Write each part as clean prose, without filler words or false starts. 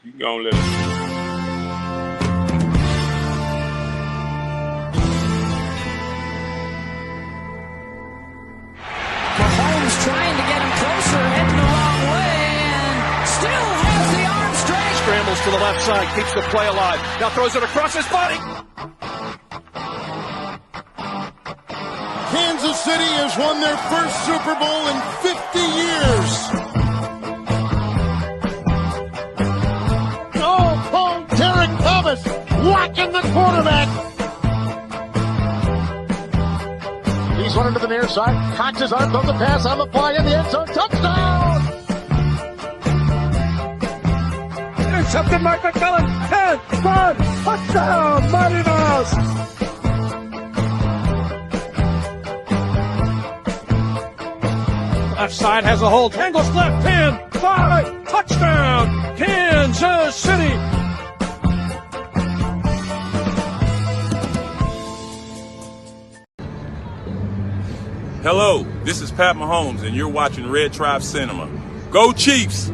You gonna let us. Mahomes trying to get him closer, heading the wrong way, and still has the arm strength. Scrambles to the left side, keeps the play alive. Now throws it across his body. Kansas City has won their first Super Bowl in 50 years. Oh, Derek Thomas whacking the quarterback. He's running to the near side, cocks his arm, throws a pass on the fly in the end zone. Touchdown! Intercepted Mike McMillan. 10, 5, touchdown, Mighty Mouse. Left side has a hold. Angles left, 10, 5, touchdown, Kansas City. Hello, this is Pat Mahomes, and you're watching Red Tribe Cinema. Go Chiefs!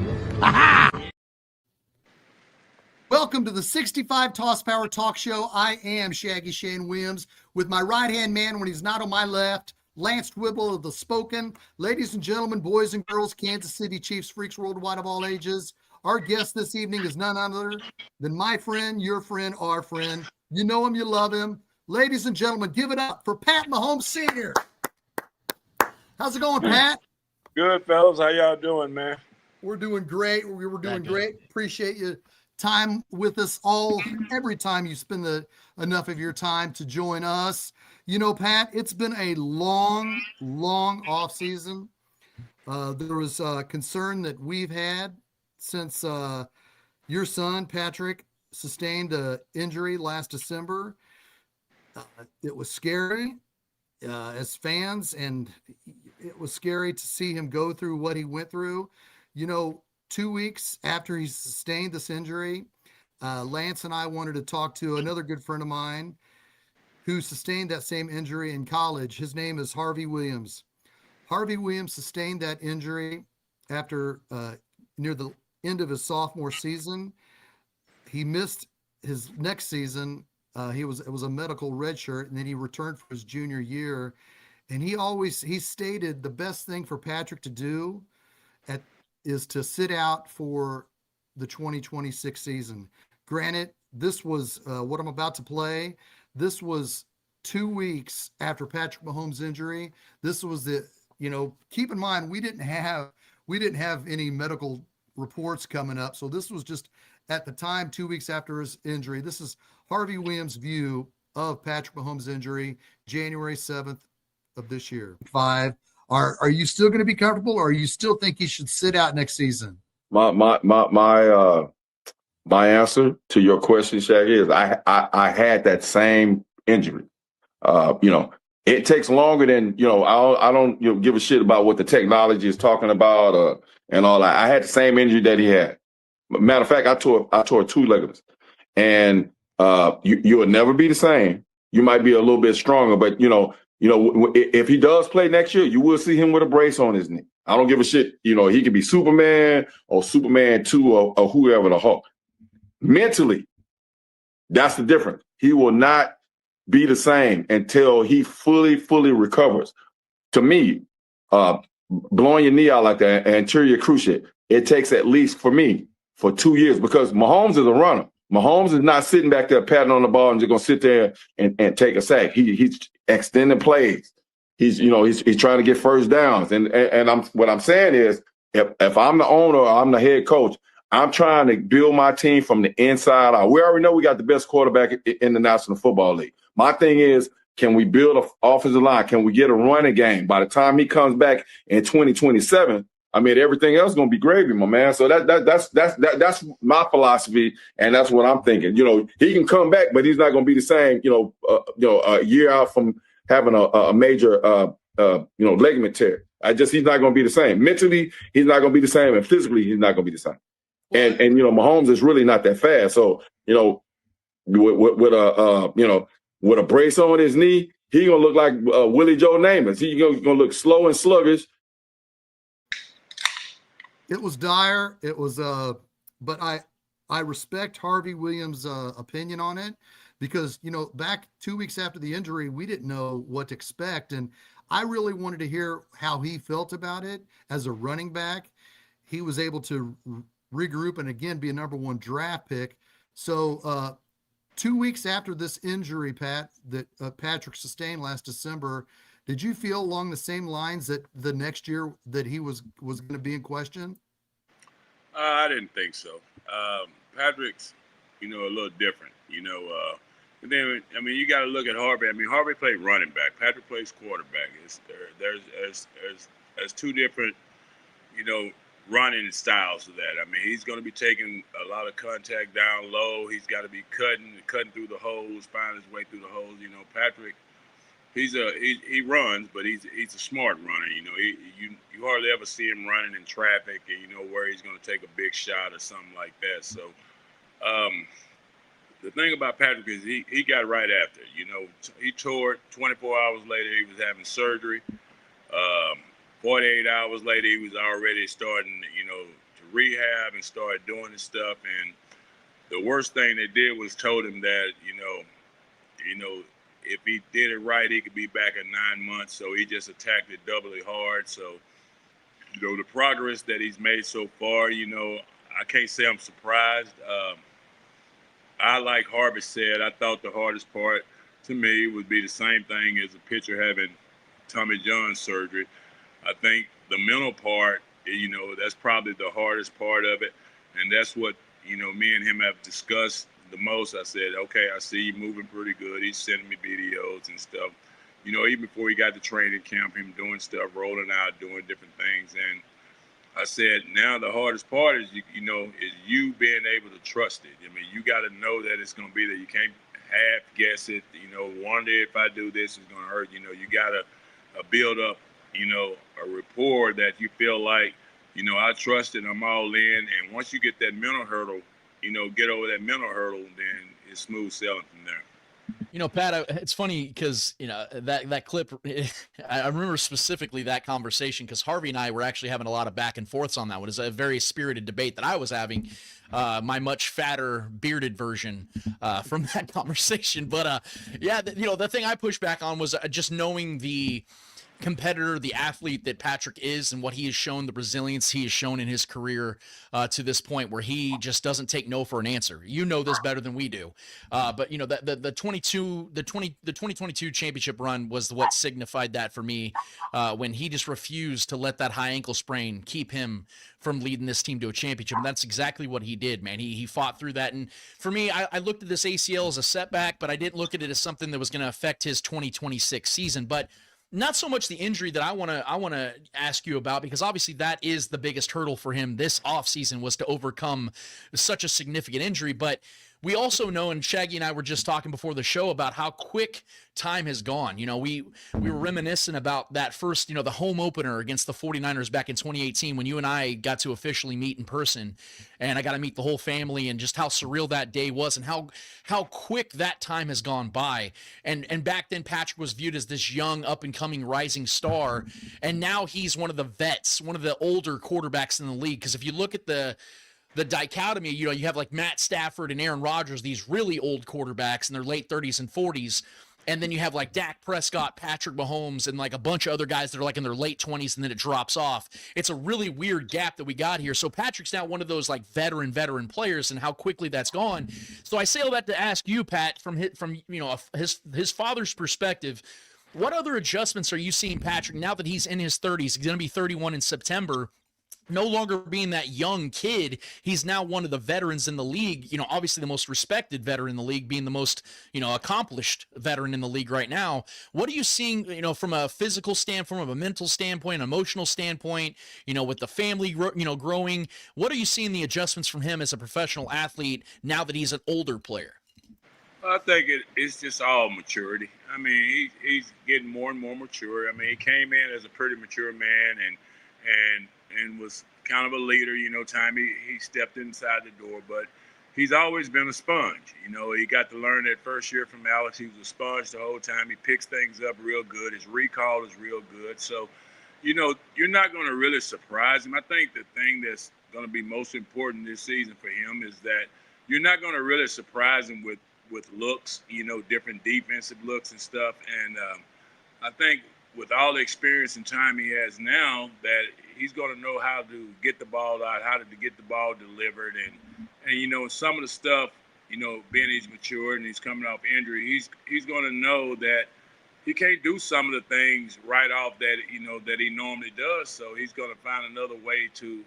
Welcome to the 65 Toss Power Talk Show. I am Shaggy Shane Williams with my right-hand man when he's not on my left, Lance Twibble of The Spoken. Ladies and gentlemen, boys and girls, Kansas City Chiefs, freaks worldwide of all ages. Our guest this evening is none other than my friend, your friend, our friend. You know him, you love him. Ladies and gentlemen, give it up for Pat Mahomes Sr. How's it going, Pat? Good, fellas. How y'all doing, man? We're doing great. We were doing great. Appreciate you time with us all. Every time you spend enough of your time to join us. You know, Pat, it's been a long off season. There was concern that we've had since your son, Patrick, sustained an injury last December. It was scary as fans, and it was scary to see him go through what he went through. You know, 2 weeks after he sustained this injury, Lance and I wanted to talk to another good friend of mine who sustained that same injury in college. His name is Harvey Williams. Harvey Williams sustained that injury after near the end of his sophomore season. He missed his next season. It was a medical redshirt, and then he returned for his junior year. And he stated the best thing for Patrick to do is to sit out for the 2026 season. Granted, this was what I'm about to play. This was 2 weeks after Patrick Mahomes' injury. This was keep in mind, we didn't have any medical reports coming up. So this was just at the time, 2 weeks after his injury. This is Harvey Williams' view of Patrick Mahomes' injury, January 7th of this year. 5. Are you still going to be comfortable, or you still think he should sit out next season? My answer to your question, Shaggy, is I had that same injury. It takes longer than, I don't give a shit about what the technology is talking about and all that. I had the same injury that he had. Matter of fact, I tore 2 ligaments, and you will never be the same. You might be a little bit stronger, but if he does play next year, you will see him with a brace on his knee. I don't give a shit. He could be Superman or Superman 2 or whoever the Hulk. Mentally, that's the difference. He will not be the same until he fully recovers. To me, blowing your knee out like that, anterior cruciate, it takes at least, for me, for 2 years, because Mahomes is a runner. Mahomes is not sitting back there patting on the ball and just going to sit there and take a sack. He's extending plays. He's trying to get first downs. And what I'm saying is, if I'm the owner or I'm the head coach, I'm trying to build my team from the inside out. We already know we got the best quarterback in the National Football League. My thing is, can we build an offensive line? Can we get a running game? By the time he comes back in 2027, everything else is going to be gravy, my man. So that's my philosophy, and that's what I'm thinking. He can come back, but he's not going to be the same. A year out from having a major ligament tear. He's not going to be the same. Mentally, he's not going to be the same, and physically, he's not going to be the same. And Mahomes is really not that fast. So with a brace on his knee, he's gonna look like Willie Joe Namath. He's gonna look slow and sluggish. It was dire. It was but I respect Harvey Williams' opinion on it because, back 2 weeks after the injury, we didn't know what to expect. And I really wanted to hear how he felt about it as a running back. He was able to regroup and again be a number 1 draft pick. So 2 weeks after this injury, Pat, that Patrick sustained last December, did you feel along the same lines that the next year that he was going to be in question? I didn't think so. Patrick's, a little different, And then, you got to look at Harvey. Harvey played running back. Patrick plays quarterback. There's two different, running styles of that. He's going to be taking a lot of contact down low. He's got to be cutting through the holes, finding his way through the holes. Patrick, he runs, but he's a smart runner. You hardly ever see him running in traffic, and where he's going to take a big shot or something like that. So, the thing about Patrick is he got right after it. He tore it. 24 hours later, he was having surgery. 48 hours later, he was already starting, to rehab and start doing his stuff. And the worst thing they did was told him that, if he did it right, he could be back in 9 months. So he just attacked it doubly hard. So, the progress that he's made so far, I can't say I'm surprised. I, like Harvey said, I thought the hardest part to me would be the same thing as a pitcher having Tommy John surgery. I think the mental part, that's probably the hardest part of it. And that's what, me and him have discussed the most. I said, okay, I see you moving pretty good. He's sending me videos and stuff. Even before he got to training camp, him doing stuff, rolling out, doing different things. And I said, now the hardest part is, is you being able to trust it. You got to know that it's going to be there. You can't half guess it. Wonder if I do this, it's going to hurt. You got to build up, a rapport that you feel like, I trust it, I'm all in. And once you get that mental hurdle, get over that mental hurdle, then it's smooth sailing from there. Pat, it's funny because, that clip, I remember specifically that conversation because Harvey and I were actually having a lot of back and forths on that one. It was a very spirited debate that I was having, my much fatter bearded version from that conversation. But the thing I pushed back on was just knowing the competitor, the athlete that Patrick is and what he has shown, the resilience he has shown in his career to this point where he just doesn't take no for an answer. This better than we do. But the 2022 championship run was what signified that for me when he just refused to let that high ankle sprain keep him from leading this team to a championship. And that's exactly what he did, man. He fought through that. And for me, I looked at this ACL as a setback, but I didn't look at it as something that was going to affect his 2026 season. But not so much the injury that I want to ask you about, because obviously that is the biggest hurdle for him this offseason was to overcome such a significant injury. But we also know, and Shaggy and I were just talking before the show about how quick time has gone. We were reminiscent about that first, the home opener against the 49ers back in 2018 when you and I got to officially meet in person, and I got to meet the whole family, and just how surreal that day was and how quick that time has gone by. And back then Patrick was viewed as this young up and coming rising star, and now he's one of the vets, one of the older quarterbacks in the league. Because if you look at the dichotomy, you have like Matt Stafford and Aaron Rodgers, these really old quarterbacks in their late 30s and 40s. And then you have like Dak Prescott, Patrick Mahomes, and like a bunch of other guys that are like in their late 20s, and then it drops off. It's a really weird gap that we got here. So Patrick's now one of those like veteran players, and how quickly that's gone. So I say all that to ask you, Pat, from his father's perspective, what other adjustments are you seeing Patrick now that he's in his 30s? He's going to be 31 in September. No longer being that young kid, he's now one of the veterans in the league, obviously the most respected veteran in the league, being the most, accomplished veteran in the league right now. What are you seeing, from a physical standpoint, from a mental standpoint, emotional standpoint, with the family, growing? What are you seeing the adjustments from him as a professional athlete now that he's an older player? I think it's just all maturity. He's getting more and more mature. He came in as a pretty mature man and was kind of a leader, time he stepped inside the door, but he's always been a sponge. He got to learn that first year from Alex. He was a sponge the whole time. He picks things up real good. His recall is real good. So, you're not going to really surprise him. I think the thing that's going to be most important this season for him is that you're not going to really surprise him with looks, different defensive looks and stuff. And I think with all the experience and time he has now, that he's going to know how to get the ball out, how to get the ball delivered. And some of the stuff, being he's mature and he's coming off injury, he's going to know that he can't do some of the things right off that that he normally does. So he's going to find another way to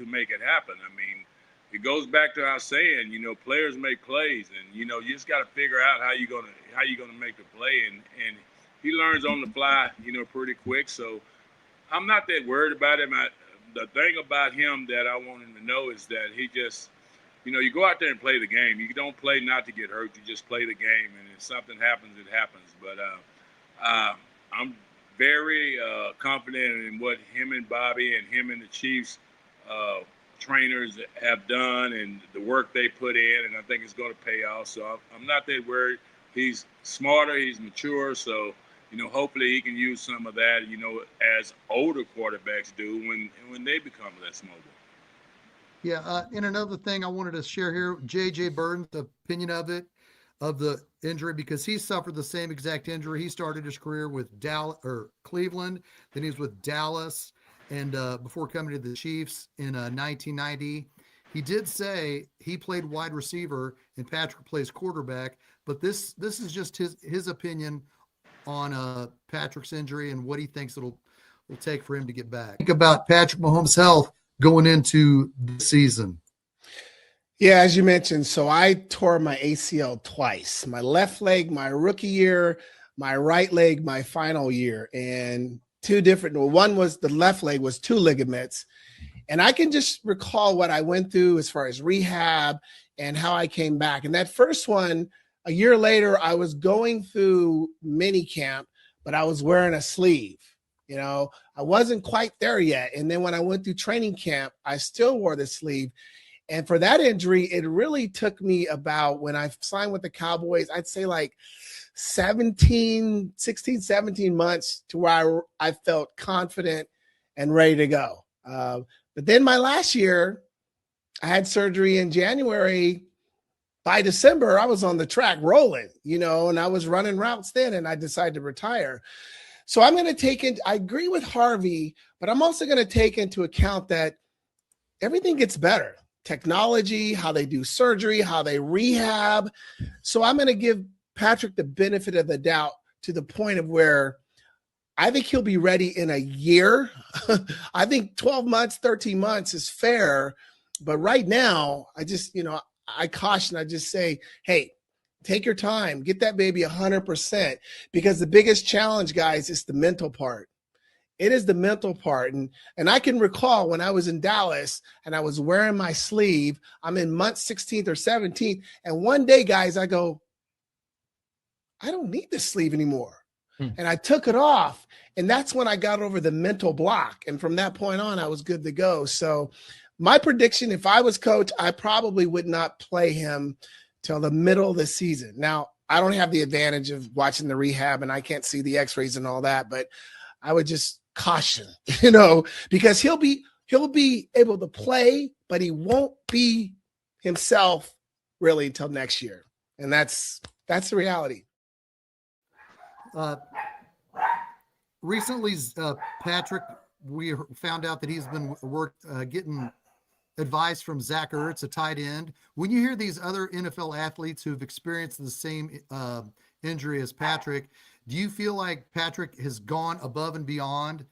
make it happen. I mean, it goes back to our saying, players make plays, and you just got to figure out how you're gonna make the play, and he learns on the fly, pretty quick. So I'm not that worried about him. The thing about him that I want him to know is that he just, you go out there and play the game. You don't play not to get hurt. You just play the game, and if something happens, it happens. But I'm very confident in what him and Bobby and him and the Chiefs trainers have done and the work they put in, and I think it's going to pay off. So I'm not that worried. He's smarter. He's mature. So, hopefully he can use some of that, as older quarterbacks do when they become less mobile. Yeah. And another thing I wanted to share here, J.J. Burton's opinion of the injury, because he suffered the same exact injury. He started his career with Cleveland, then he was with Dallas, and before coming to the Chiefs in 1990. He did say he played wide receiver and Patrick plays quarterback, but this is just his opinion on Patrick's injury and what he thinks will take for him to get back. Think about Patrick Mahomes' health going into the season. Yeah, as you mentioned, so I tore my ACL twice. My left leg, my rookie year, my right leg, my final year. And one was the left leg was 2 ligaments. And I can just recall what I went through as far as rehab and how I came back. And that first one, a year later, I was going through mini camp, but I was wearing a sleeve. I wasn't quite there yet. And then when I went through training camp, I still wore the sleeve. And for that injury, it really took me about, when I signed with the Cowboys, I'd say like 16, 17 months to where I felt confident and ready to go. But then my last year, I had surgery in January. By December, I was on the track rolling, and I was running routes then, and I decided to retire. So I'm going to I agree with Harvey, but I'm also going to take into account that everything gets better. Technology, how they do surgery, how they rehab. So I'm going to give Patrick the benefit of the doubt to the point of where I think he'll be ready in a year. I think 12 months, 13 months is fair. But right now, I just, I caution, I just say, hey, take your time, get that baby 100%, because the biggest challenge, guys, is the mental part. It is the mental part. And I can recall when I was in Dallas and I was wearing my sleeve, I'm in month 16th or 17th. And one day, guys, I go, I don't need this sleeve anymore. And I took it off. And that's when I got over the mental block. And from that point on, I was good to go. So my prediction, if I was coach, I probably would not play him till the middle of the season. Now, I don't have the advantage of watching the rehab and I can't see the x-rays and all that, but I would just caution, because he'll be able to play, but he won't be himself really until next year. And that's the reality. Recently, Patrick, we found out that he's been getting advice from Zach Ertz, a tight end. When you hear these other NFL athletes who've experienced the same injury as Patrick, do you feel like Patrick has gone above and beyond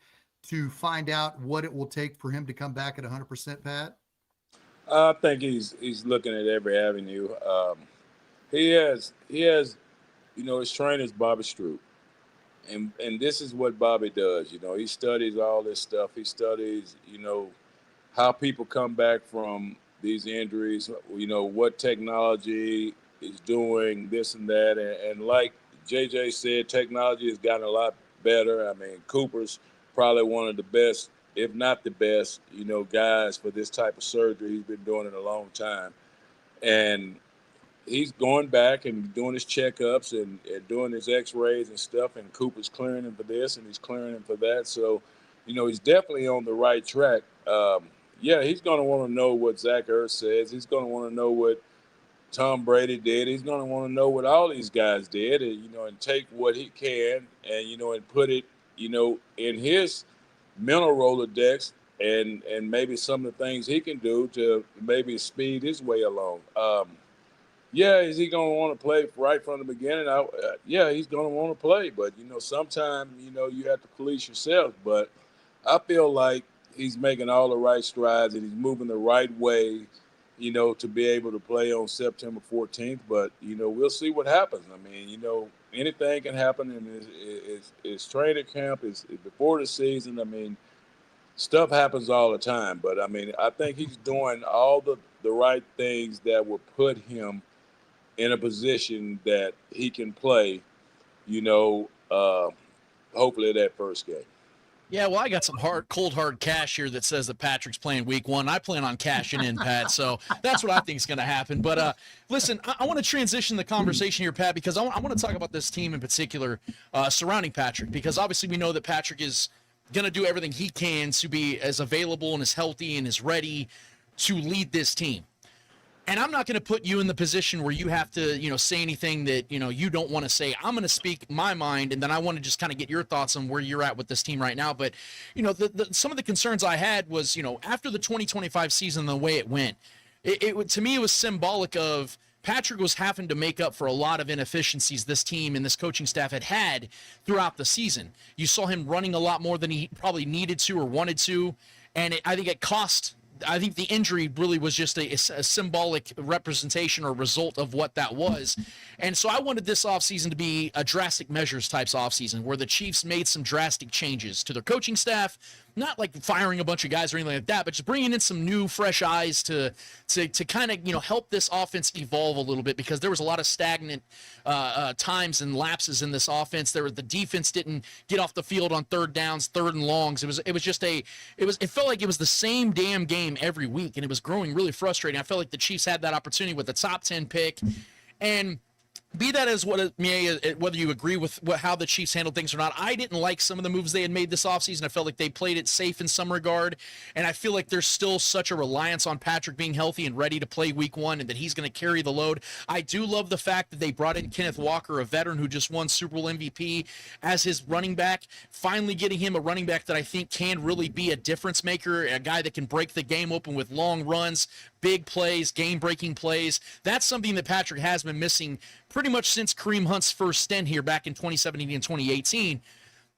to find out what it will take for him to come back at 100%, Pat? I think he's looking at every avenue. He has his trainer's Bobby Stroop. And this is what Bobby does. He studies all this stuff. He studies, how people come back from these injuries, what technology is doing this and that. And like JJ said, technology has gotten a lot better. I mean, Cooper's probably one of the best, if not the best, guys for this type of surgery. He's been doing it a long time. And he's going back and doing his checkups and doing his x-rays and stuff, and Cooper's clearing him for this and he's clearing him for that. So, he's definitely on the right track. yeah, he's going to want to know what Zach Ertz says. He's going to want to know what Tom Brady did. He's going to want to know what all these guys did, and and take what he can, and and put it, in his mental Rolodex, and maybe some of the things he can do to maybe speed his way along. Yeah, is he going to want to play right from the beginning? Yeah, he's going to want to play, but sometimes you have to police yourself. But I feel like he's making all the right strides and he's moving the right way, to be able to play on September 14th. But we'll see what happens. I mean, anything can happen, and it's training camp, is before the season. I mean, stuff happens all the time. But I mean, I think he's doing all the right things that will put him in a position that he can play, hopefully that first game. Yeah, well, I got some cold hard cash here that says that Patrick's playing week 1. I plan on cashing in, Pat. So that's what I think is going to happen. But listen, I want to transition the conversation here, Pat, because I want to talk about this team in particular surrounding Patrick, because obviously we know that Patrick is going to do everything he can to be as available and as healthy and as ready to lead this team. And I'm not going to put you in the position where you have to, say anything that, you don't want to say. I'm going to speak my mind, and then I want to just kind of get your thoughts on where you're at with this team right now. But, some of the concerns I had was, after the 2025 season, the way it went, to me, it was symbolic of Patrick was having to make up for a lot of inefficiencies this team and this coaching staff had throughout the season. You saw him running a lot more than he probably needed to or wanted to, and I think it cost. I think the injury really was just a symbolic representation or result of what that was. And so I wanted this offseason to be a drastic measures types offseason where the Chiefs made some drastic changes to their coaching staff, not like firing a bunch of guys or anything like that, but just bringing in some new, fresh eyes to kind of, help this offense evolve a little bit, because there was a lot of stagnant times and lapses in this offense. The defense didn't get off the field on third downs, third and longs. It felt like it was the same damn game every week, and it was growing really frustrating. I felt like the Chiefs had that opportunity with the top 10 pick, and be that as what it may, whether you agree with how the Chiefs handled things or not, I didn't like some of the moves they had made this offseason. I felt like they played it safe in some regard, and I feel like there's still such a reliance on Patrick being healthy and ready to play week 1 and that he's going to carry the load. I do love the fact that they brought in Kenneth Walker, a veteran who just won Super Bowl MVP, as his running back, finally getting him a running back that I think can really be a difference maker, a guy that can break the game open with long runs, big plays, game-breaking plays. That's something that Patrick has been missing pretty much since Kareem Hunt's first stint here back in 2017 and 2018.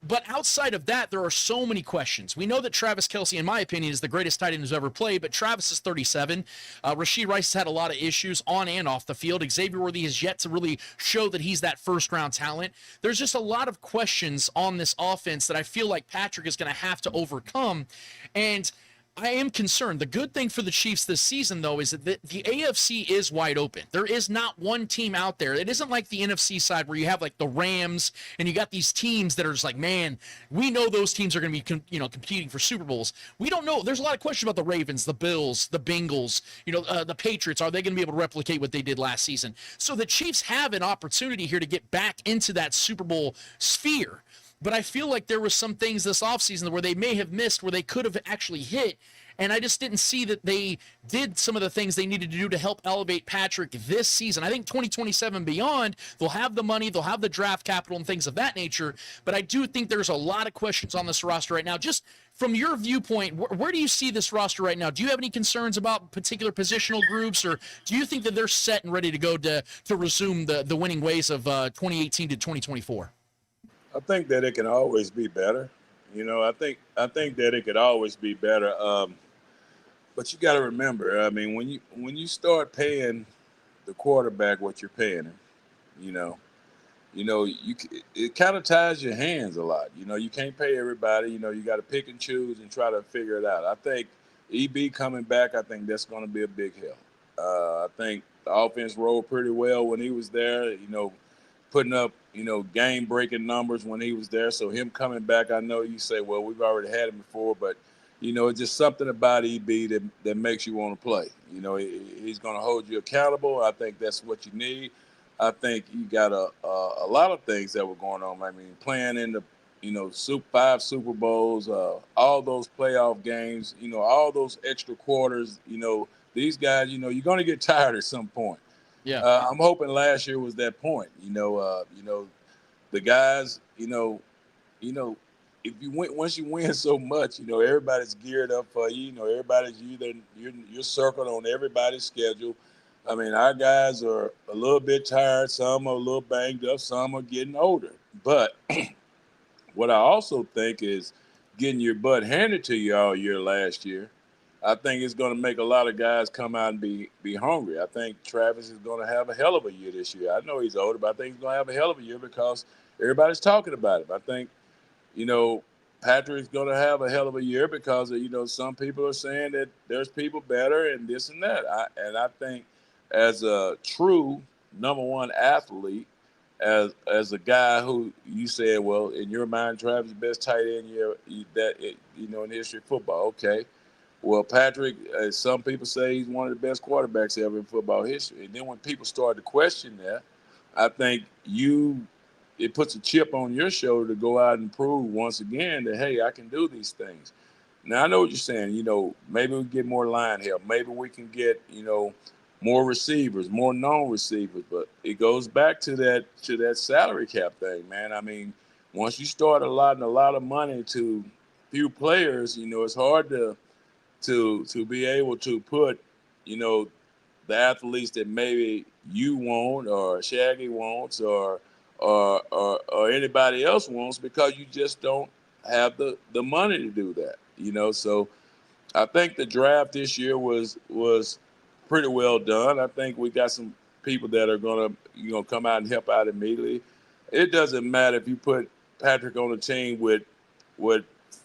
But outside of that, there are so many questions. We know that Travis Kelce, in my opinion, is the greatest tight end who's ever played, but Travis is 37. Rashee Rice has had a lot of issues on and off the field. Xavier Worthy has yet to really show that he's that first-round talent. There's just a lot of questions on this offense that I feel like Patrick is going to have to overcome, and I am concerned. The good thing for the Chiefs this season, though, is that the AFC is wide open. There is not one team out there. It isn't like the NFC side where you have like the Rams and you got these teams that are just like, man, we know those teams are going to be, competing for Super Bowls. We don't know. There's a lot of questions about the Ravens, the Bills, the Bengals, the Patriots. Are they going to be able to replicate what they did last season? So the Chiefs have an opportunity here to get back into that Super Bowl sphere. But I feel like there were some things this offseason where they may have missed, where they could have actually hit, and I just didn't see that they did some of the things they needed to do to help elevate Patrick this season. I think 2027 beyond, they'll have the money, they'll have the draft capital and things of that nature, but I do think there's a lot of questions on this roster right now. Just from your viewpoint, where do you see this roster right now? Do you have any concerns about particular positional groups, or do you think that they're set and ready to go to resume the winning ways of 2018 to 2024? I think that it can always be better. I think that it could always be better. But you got to remember, I mean, when you start paying the quarterback what you're paying him, it kind of ties your hands a lot. You can't pay everybody. You got to pick and choose and try to figure it out. I think EB coming back, I think that's going to be a big help. I think the offense rolled pretty well when he was there. Putting up, game-breaking numbers when he was there. So him coming back, I know you say, well, we've already had him before, but, it's just something about EB that makes you want to play. He's going to hold you accountable. I think that's what you need. I think you got a lot of things that were going on. I mean, playing in the 5 Super Bowls, all those playoff games, all those extra quarters, these guys, you're going to get tired at some point. Yeah. I'm hoping last year was that point. The guys, if you win, once you win so much, everybody's geared up for you. Everybody's you're circled on everybody's schedule. I mean, our guys are a little bit tired. Some are a little banged up. Some are getting older. But what I also think is getting your butt handed to you all year last year. I think it's going to make a lot of guys come out and be hungry. I think Travis is going to have a hell of a year this year. I know he's older, but I think he's going to have a hell of a year because everybody's talking about him. I think, Patrick's going to have a hell of a year because, some people are saying that there's people better and this and that. I think as a true number one athlete, as a guy who you said, well, in your mind, Travis, the best tight end in history of football. Okay. Well, Patrick, some people say he's one of the best quarterbacks ever in football history. And then when people start to question that, I think it puts a chip on your shoulder to go out and prove once again that, hey, I can do these things. Now, I know what you're saying. Maybe we get more line help. Maybe we can get, more receivers, more known receivers. But it goes back to that salary cap thing, man. I mean, once you start allotting a lot of money to few players, it's hard to be able to put, the athletes that maybe you want or Shaggy wants or anybody else wants because you just don't have the money to do that, So I think the draft this year was pretty well done. I think we got some people that are going to, come out and help out immediately. It doesn't matter if you put Patrick on a team with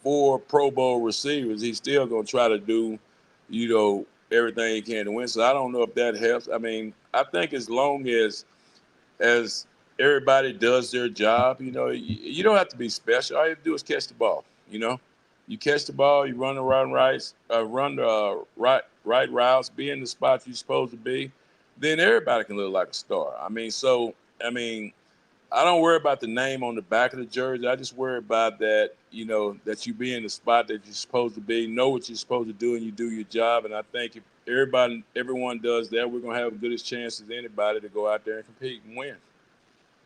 4 Pro Bowl receivers, he's still going to try to do, everything he can to win. So I don't know if that helps. I mean, I think as long as everybody does their job, you don't have to be special. All you have to do is catch the ball, You catch the ball, you run the right routes, be in the spot you're supposed to be, then everybody can look like a star. I don't worry about the name on the back of the jersey. I just worry about that, that you be in the spot that you're supposed to be, know what you're supposed to do, and you do your job. And I think if everyone does that, we're going to have as good a chance as anybody to go out there and compete and win.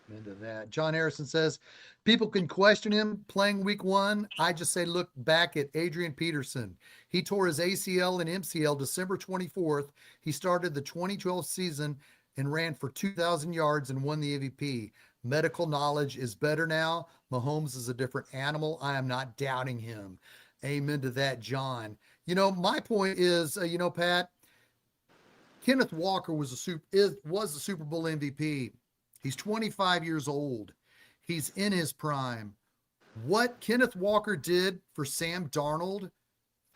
Into that. John Harrison says, people can question him playing week 1. I just say, look back at Adrian Peterson. He tore his ACL and MCL December 24th. He started the 2012 season and ran for 2,000 yards and won the MVP. Medical knowledge is better now. Mahomes is a different animal. I am not doubting him. Amen to that, John. My point is, Pat, Kenneth Walker was a Super Bowl MVP. He's 25 years old. He's in his prime. What Kenneth Walker did for Sam Darnold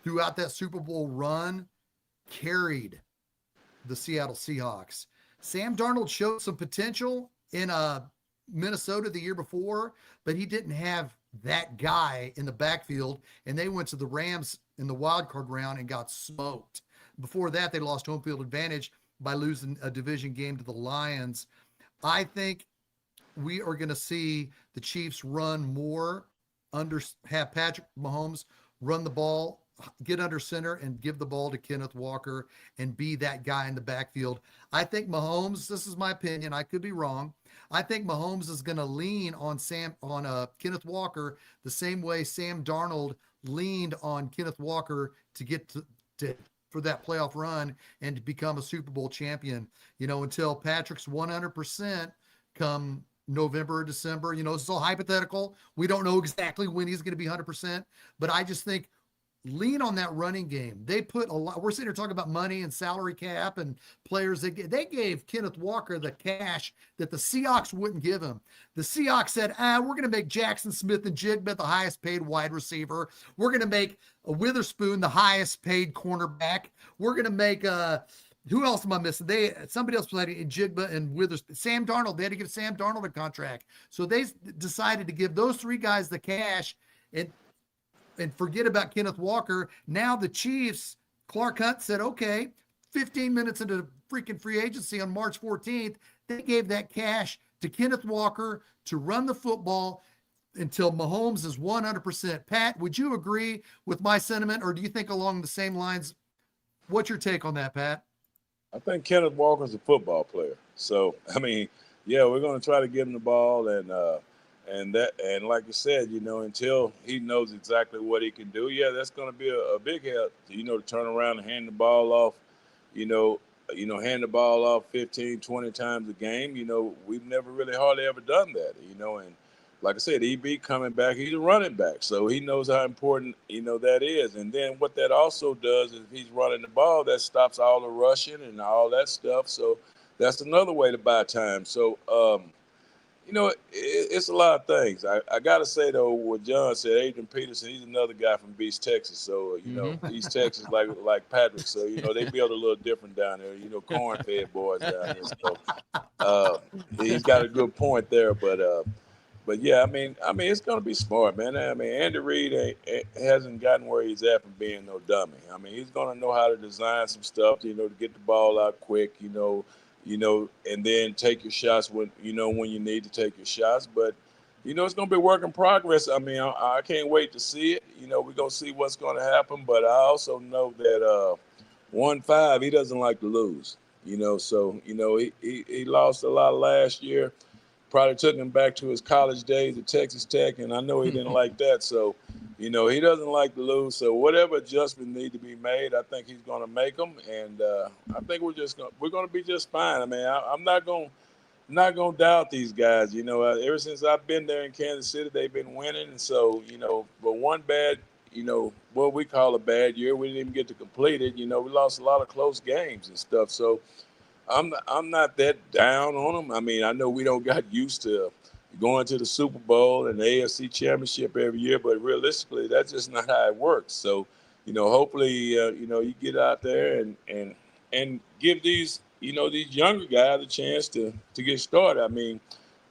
throughout that Super Bowl run carried the Seattle Seahawks. Sam Darnold showed some potential in Minnesota the year before, but he didn't have that guy in the backfield, and they went to the Rams in the wild card round and got smoked. Before that, they lost home field advantage by losing a division game to the Lions. I think we are going to see the Chiefs run more, have Patrick Mahomes run the ball, get under center, and give the ball to Kenneth Walker and be that guy in the backfield. I think Mahomes, this is my opinion, I could be wrong, I think Mahomes is going to lean on Kenneth Walker the same way Sam Darnold leaned on Kenneth Walker to get to for that playoff run and to become a Super Bowl champion, until Patrick's 100% come November or December. It's all hypothetical. We don't know exactly when he's going to be 100%, but I just think lean on that running game. They put a lot. We're sitting here talking about money and salary cap and players. They gave Kenneth Walker the cash that the Seahawks wouldn't give him. The Seahawks said, we're going to make Jackson Smith and Jigba the highest paid wide receiver. We're going to make Witherspoon the highest paid cornerback. We're going to make who else am I missing? Somebody else played in Jigba and Witherspoon. Sam Darnold. They had to give Sam Darnold a contract. So they decided to give those 3 guys the cash and forget about Kenneth Walker. Now the Chiefs, Clark Hunt said, okay, 15 minutes into freaking free agency on March 14th, they gave that cash to Kenneth Walker to run the football until Mahomes is 100%. Pat, would you agree with my sentiment, or do you think along the same lines? What's your take on that, Pat? I think Kenneth Walker's a football player. So, I mean, yeah, we're going to try to give him the ball, and like you said, until he knows exactly what he can do, yeah, that's going to be a big help, to turn around and hand the ball off, hand the ball off 15, 20 times a game. We've never really hardly ever done that, and like I said, EB coming back, he's a running back, so he knows how important, that is. And then what that also does is if he's running the ball, that stops all the rushing and all that stuff. So that's another way to buy time. So, it's a lot of things. I got to say, though, what John said, Adrian Peterson, he's another guy from Beast, Texas. So, East Texas, like Patrick. So, they build a little different down there, corn-fed boys down there. So he's got a good point there. But yeah, I mean, it's gonna be smart, man. I mean, Andy Reid hasn't gotten where he's at from being no dummy. I mean, he's gonna know how to design some stuff, to get the ball out quick, and then take your shots when you need to take your shots. But it's gonna be work in progress. I mean, I can't wait to see it. We're gonna see what's gonna happen. But I also know that 1-5, he doesn't like to lose. So he lost a lot last year. Probably took him back to his college days at Texas Tech, and I know he didn't like that. So, he doesn't like to lose. So whatever adjustments need to be made, I think he's going to make them, and I think we're going to be just fine. I mean, I'm not going to doubt these guys. Ever since I've been there in Kansas City, they've been winning, and so but one bad, what we call a bad year, we didn't even get to complete it. We lost a lot of close games and stuff. So. I'm not that down on them. I mean, I know we don't got used to going to the Super Bowl and the AFC Championship every year, but realistically, that's just not how it works. So, hopefully, you get out there and give these younger guys a chance to get started. I mean,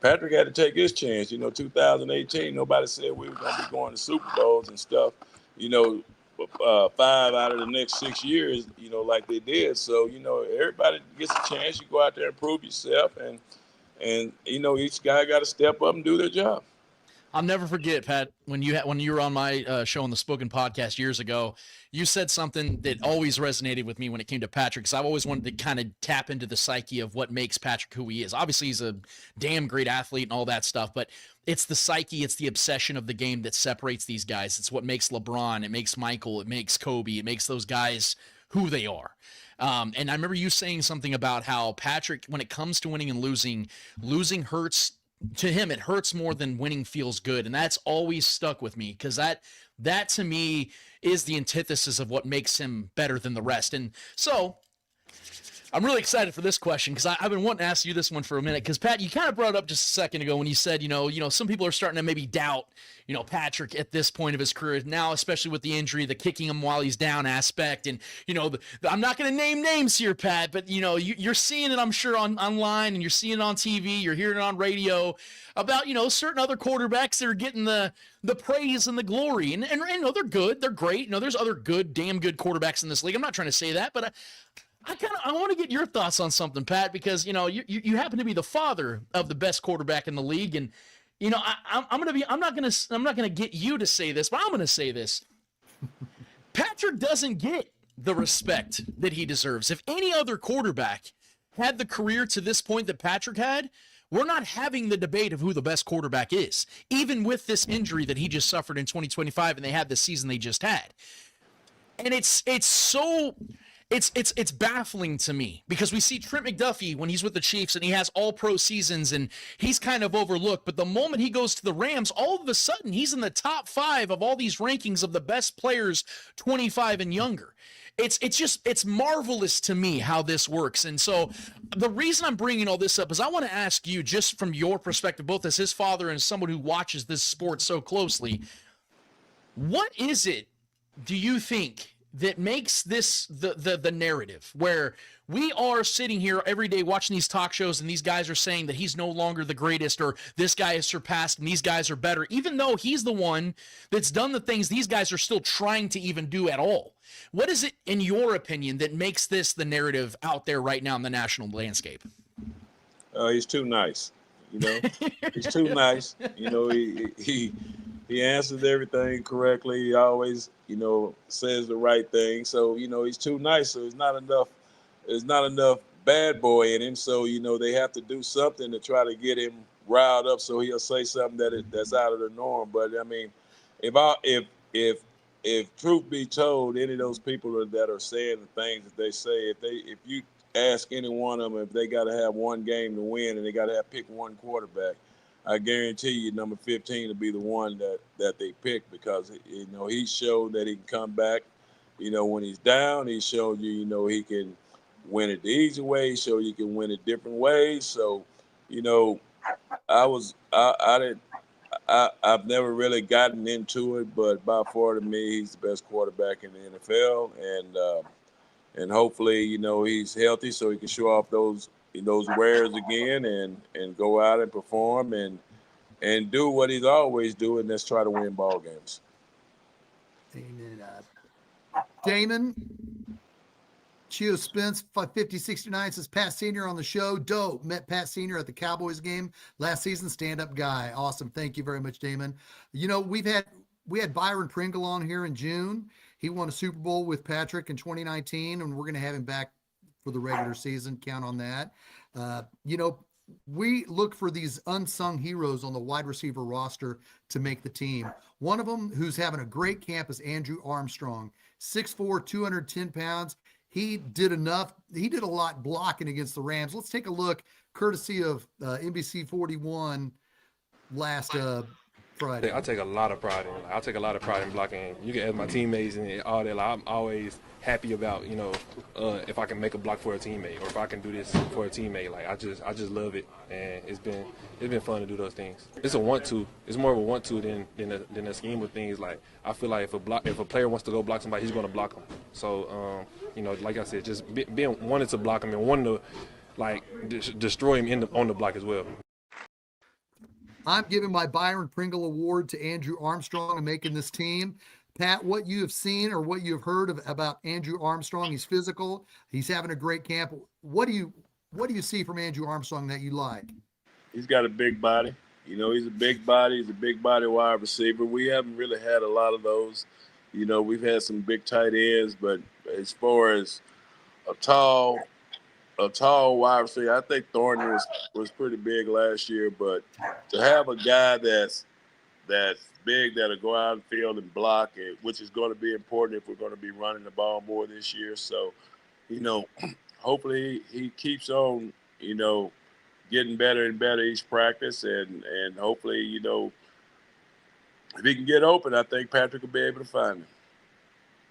Patrick had to take his chance. 2018, nobody said we were going to be going to Super Bowls and stuff. 5 out of the next 6 years, like they did. So, everybody gets a chance. You go out there and prove yourself, and each guy got to step up and do their job. I'll never forget, Pat, when you were on my show on the Spoken Podcast years ago, you said something that always resonated with me when it came to Patrick, because I've always wanted to kind of tap into the psyche of what makes Patrick who he is. Obviously, he's a damn great athlete and all that stuff, but it's the psyche, it's the obsession of the game that separates these guys. It's what makes LeBron, it makes Michael, it makes Kobe, it makes those guys who they are. And I remember you saying something about how Patrick, when it comes to winning and losing hurts. To him, it hurts more than winning feels good. And that's always stuck with me, because that to me is the antithesis of what makes him better than the rest. And so I'm really excited for this question, because I've been wanting to ask you this one for a minute, because Pat, you kind of brought it up just a second ago when you said, some people are starting to maybe doubt, Patrick at this point of his career now, especially with the injury, the kicking him while he's down aspect. And, I'm not going to name names here, Pat, but, you're seeing it, I'm sure, online, and you're seeing it on TV, you're hearing it on radio about, certain other quarterbacks that are getting the praise and the glory. And they're good. They're great. There's other damn good quarterbacks in this league. I'm not trying to say that, but I want to get your thoughts on something, Pat, because you happen to be the father of the best quarterback in the league, and I'm not gonna get you to say this, but I'm gonna say this. Patrick doesn't get the respect that he deserves. If any other quarterback had the career to this point that Patrick had, we're not having the debate of who the best quarterback is, even with this injury that he just suffered in 2025, and they had the season they just had. And it's baffling to me, because we see Trent McDuffie when he's with the Chiefs and he has all pro seasons and he's kind of overlooked. But the moment he goes to the Rams, all of a sudden he's in the top 5 of all these rankings of the best players 25 and younger. It's marvelous to me how this works. And so the reason I'm bringing all this up is I want to ask you, just from your perspective, both as his father and someone who watches this sport so closely, what is it, do you think, that makes this the narrative where we are sitting here every day watching these talk shows and these guys are saying that he's no longer the greatest, or this guy is surpassed and these guys are better, even though he's the one that's done the things these guys are still trying to even do at all? What is it, in your opinion, that makes this the narrative out there right now in the national landscape? He's too nice. You know, he's too nice. You know, he answers everything correctly. He always, you know, says the right thing. So, you know, he's too nice. So there's not enough bad boy in him. So, you know, they have to do something to try to get him riled up so he'll say something that's out of the norm. But I mean, if truth be told, any of those people that are saying the things that they say, if you ask any one of them if they got to have one game to win and they got to pick one quarterback, I guarantee you number 15 will be the one that they pick, because, you know, he showed that he can come back. You know, when he's down, he showed you, you know, he can win it the easy way. He showed you can win it different ways. So, you know, I've never really gotten into it, but by far to me, he's the best quarterback in the NFL, and hopefully, you know, he's healthy so he can show off those wares again and go out and perform and do what he's always doing, and that's try to win ball games. Amen. Damon, Chio Spence, 5069 says Pat Sr. on the show. Dope. Met Pat Sr. at the Cowboys game last season. Stand-up guy. Awesome. Thank you very much, Damon. You know, we had Byron Pringle on here in June. He won a Super Bowl with Patrick in 2019, and we're going to have him back for the regular season. Count on that. You know, we look for these unsung heroes on the wide receiver roster to make the team. One of them who's having a great camp is Andrew Armstrong, 6'4", 210 pounds. He did enough. He did a lot blocking against the Rams. Let's take a look, courtesy of NBC 41 last Friday. I take a lot of pride in it. I take a lot of pride in blocking. You can ask my teammates and all that. Like, I'm always happy about, you know, if I can make a block for a teammate or if I can do this for a teammate. Like, I just love it, and it's been fun to do those things. It's a want-to. It's more of a want-to than a scheme of things. Like, I feel like if a player wants to go block somebody, he's going to block them. So, you know, like I said, just being wanting to block him and wanting to, like, destroy him on the block as well. I'm giving my Byron Pringle Award to Andrew Armstrong and making this team. Pat, what you have seen or what you have heard about Andrew Armstrong? He's physical. He's having a great camp. What do you see from Andrew Armstrong that you like? He's got a big body. You know, he's a big body. He's a big body wide receiver. We haven't really had a lot of those. You know, we've had some big tight ends, but as far as a tall wide receiver, I think Thornton was pretty big last year. But to have a guy that's big that'll go out in the field and block it, which is going to be important if we're going to be running the ball more this year. So, you know, hopefully he keeps on, you know, getting better and better each practice, and hopefully, you know, if he can get open, I think Patrick will be able to find him.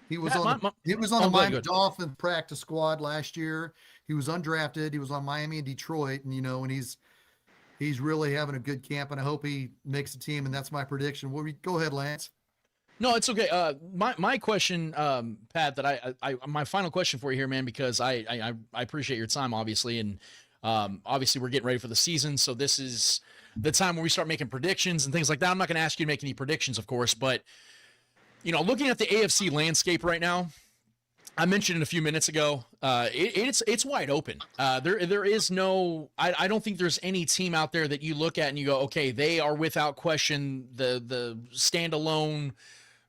He was on the Miami Dolphins practice squad last year. He was undrafted. He was on Miami and Detroit, and, you know, and he's really having a good camp, and I hope he makes the team, and that's my prediction. Go ahead, Lance. No, it's okay. My question, Pat, that my final question for you here, man, because I appreciate your time, obviously, and obviously we're getting ready for the season, so this is the time where we start making predictions and things like that. I'm not going to ask you to make any predictions, of course, but, you know, looking at the AFC landscape right now, I mentioned it a few minutes ago. It's wide open. There is no. I don't think there's any team out there that you look at and you go, okay, they are without question the standalone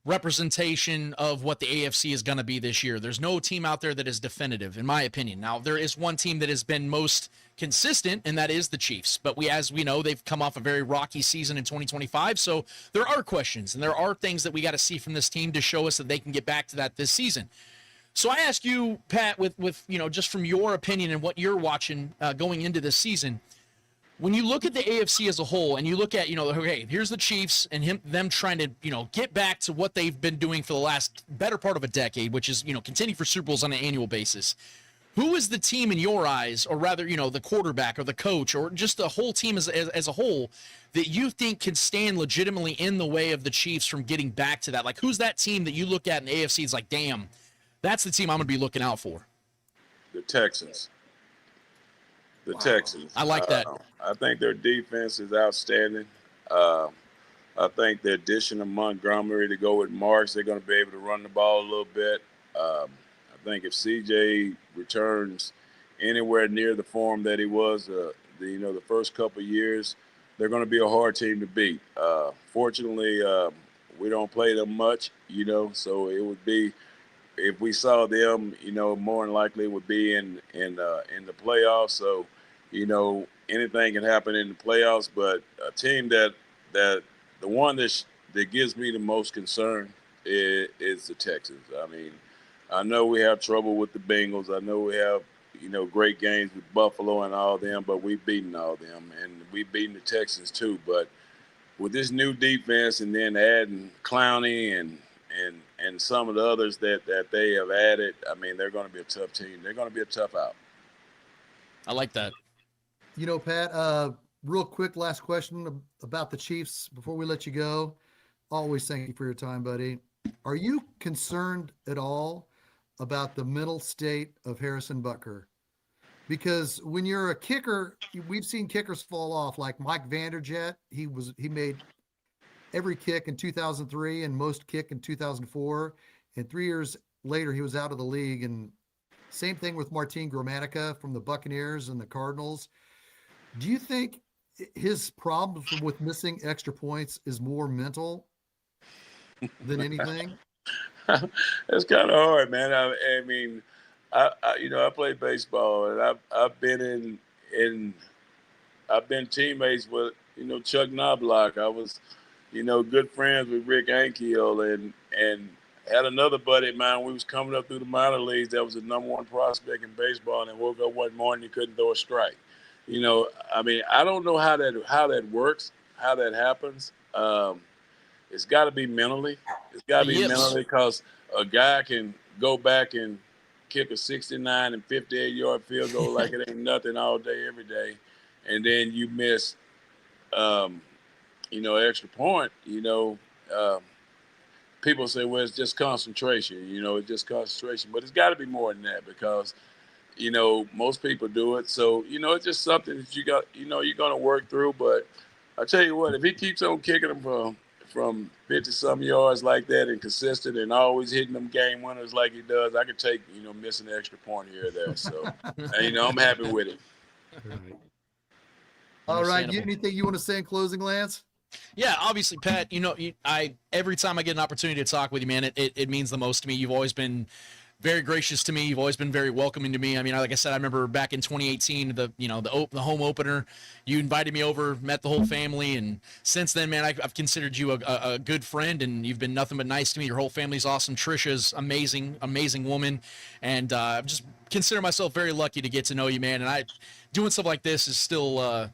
representation of what the AFC is going to be this year. There's no team out there that is definitive, in my opinion. Now, there is one team that has been most consistent, and that is the Chiefs. But as we know, they've come off a very rocky season in 2025. So there are questions, and there are things that we got to see from this team to show us that they can get back to that this season. So I ask you, Pat, with you know, just from your opinion and what you're watching going into this season, when you look at the AFC as a whole and you look at, you know, okay, here's the Chiefs and them trying to, you know, get back to what they've been doing for the last better part of a decade, which is, you know, contending for Super Bowls on an annual basis. Who is the team in your eyes, or rather, you know, the quarterback or the coach or just the whole team as a whole, that you think can stand legitimately in the way of the Chiefs from getting back to that? Like, who's that team that you look at in the AFC is like, damn, that's the team I'm going to be looking out for? The Texans. The Texans. I like that. I think their defense is outstanding. I think the addition of Montgomery to go with Marks, they're going to be able to run the ball a little bit. I think if CJ returns anywhere near the form that he was the the first couple of years, they're going to be a hard team to beat. Fortunately, we don't play them much, so it would be, if we saw them, more than likely it would be in the playoffs. So, anything can happen in the playoffs. But a team that the one that gives me the most concern is the Texans. I mean, I know we have trouble with the Bengals. I know we have great games with Buffalo and all them, but we've beaten all them, and we've beaten the Texans too. But with this new defense, and then adding Clowney and some of the others that they have added, I mean, they're going to be a tough team. They're going to be a tough out. I like that. Pat, real quick, last question about the Chiefs before we let you go. Always thank you for your time, buddy. Are you concerned at all about the mental state of Harrison Butker? Because when you're a kicker, we've seen kickers fall off, like Mike Vanderjagt. He made every kick in 2003 and most kick in 2004. And 3 years later, he was out of the league. And same thing with Martin Gramatica from the Buccaneers and the Cardinals. Do you think his problem with missing extra points is more mental than anything? It's kind of hard, man. I mean, I play baseball, and I've been I've been teammates with Chuck Knobloch. I was good friends with Rick Ankiel, and had another buddy of mine. We was coming up through the minor leagues. That was the number one prospect in baseball, and woke up one morning, he couldn't throw a strike. I mean, I don't know how that works, how that happens. It's got to be mentally. It's got to be mentally, because a guy can go back and kick a 69 and 58-yard field goal like it ain't nothing all day, every day, and then you miss, extra point. People say, well, it's just concentration. It's just concentration, but it's got to be more than that, because most people do it. So it's just something that you got. You're gonna work through. But I tell you what, if he keeps on kicking them from 50-some yards like that, and consistent, and always hitting them game winners like he does, I could take missing an extra point here or there. So I'm happy with it. Right. All right. Anything you want to say in closing, Lance? Yeah, obviously, Pat, every time I get an opportunity to talk with you, man, it means the most to me. You've always been very gracious to me. You've always been very welcoming to me. I mean, like I said, I remember back in 2018, the home opener, you invited me over, met the whole family. And since then, man, I've considered you a good friend, and you've been nothing but nice to me. Your whole family's awesome. Trisha's amazing, amazing woman. And I've just consider myself very lucky to get to know you, man. And doing stuff like this is still, I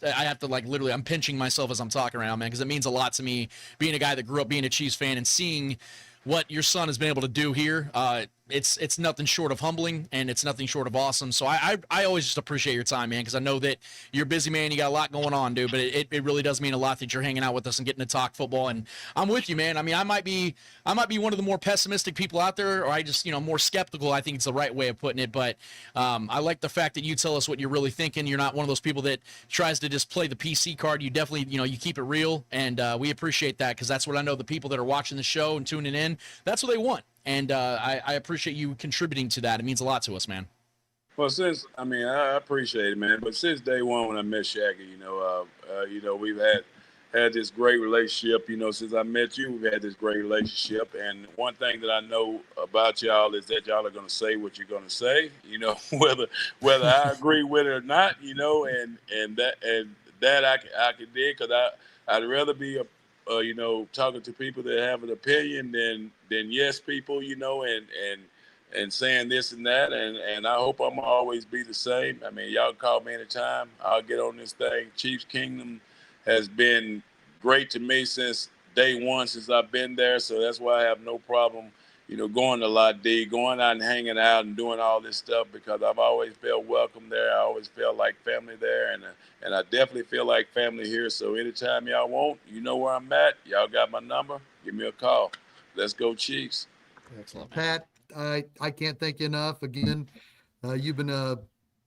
have to literally, I'm pinching myself as I'm talking around, man, because it means a lot to me being a guy that grew up being a Chiefs fan and seeing what your son has been able to do here. It's nothing short of humbling, and it's nothing short of awesome. So I always just appreciate your time, man, because I know that you're a busy man. You got a lot going on, dude, but it really does mean a lot that you're hanging out with us and getting to talk football. And I'm with you, man. I mean, I might be one of the more pessimistic people out there, or I just, more skeptical. I think it's the right way of putting it. But I like the fact that you tell us what you're really thinking. You're not one of those people that tries to just play the PC card. You definitely, you keep it real, and we appreciate that, because that's what I know the people that are watching the show and tuning in, that's what they want. And I appreciate you contributing to that. It means a lot to us, man. Well, I appreciate it, man. But since day one when I met Shaggy, we've had this great relationship. Since I met you, we've had this great relationship. And one thing that I know about y'all is that y'all are going to say what you're going to say. Whether I agree with it or not. And that I can dig, because I'd rather be talking to people that have an opinion than yes people, and saying this and that. And I hope I'm always be the same. I mean, y'all call me anytime. I'll get on this thing. Chiefs Kingdom has been great to me since day one, since I've been there. So that's why I have no problem, going to La D, going out and hanging out and doing all this stuff, because I've always felt welcome there. I always felt like family there, and I definitely feel like family here. So anytime y'all want, where I'm at. Y'all got my number. Give me a call. Let's go Chiefs. Excellent. Pat, I can't thank you enough. Again, you've been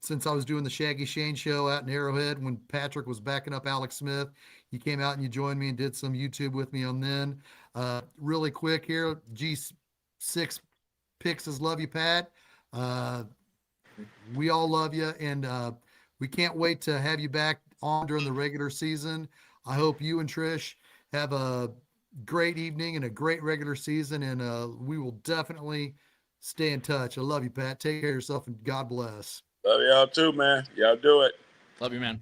since I was doing the Shaggy Shane show out in Arrowhead, when Patrick was backing up Alex Smith, you came out and you joined me and did some YouTube with me on then. Really quick here, G6 Picks says, love you, Pat. We all love you. And We can't wait to have you back on during the regular season. I hope you and Trish have a great evening and a great regular season, and we will definitely stay in touch. I love you, Pat. Take care of yourself, and God bless. Love y'all too, man. Y'all do it. Love you, man.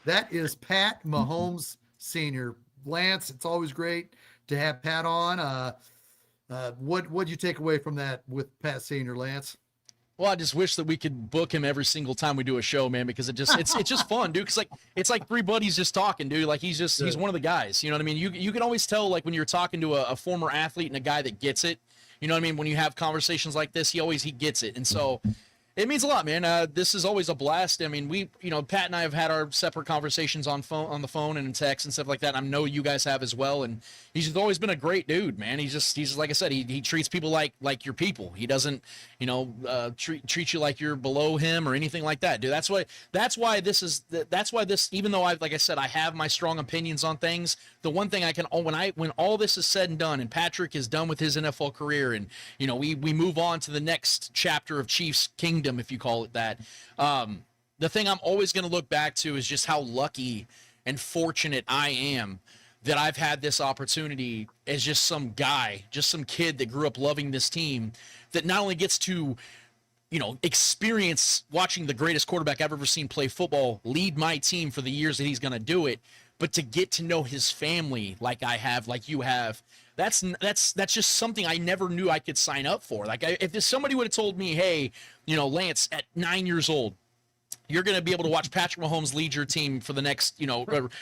That is Pat Mahomes Sr. Lance, it's always great to have Pat on. What'd you take away from that with Pat Sr., Lance? Well, I just wish that we could book him every single time we do a show, man, because it's just fun, dude. Because it's like three buddies just talking, dude. Like he's one of the guys. You know what I mean? You can always tell, like, when you're talking to a former athlete and a guy that gets it. You know what I mean? When you have conversations like this, he gets it, and so it means a lot, man. This is always a blast. I mean, Pat and I have had our separate conversations on the phone and in text and stuff like that. I know you guys have as well. And he's just always been a great dude, man. He's like I said, he treats people like your people. He doesn't, treat you like you're below him or anything like that, dude. That's why this, even though like I said, I have my strong opinions on things. The one thing when all this is said and done, and Patrick is done with his NFL career, and we move on to the next chapter of Chiefs Kingdom, if you call it that. The thing I'm always going to look back to is just how lucky and fortunate I am that I've had this opportunity as just some guy, just some kid that grew up loving this team, that not only gets to, experience watching the greatest quarterback I've ever seen play football lead my team for the years that he's going to do it, but to get to know his family like I have, like you have. That's just something I never knew I could sign up for. Like, if somebody would have told me, hey, Lance, at 9 years old, you're going to be able to watch Patrick Mahomes lead your team for the next,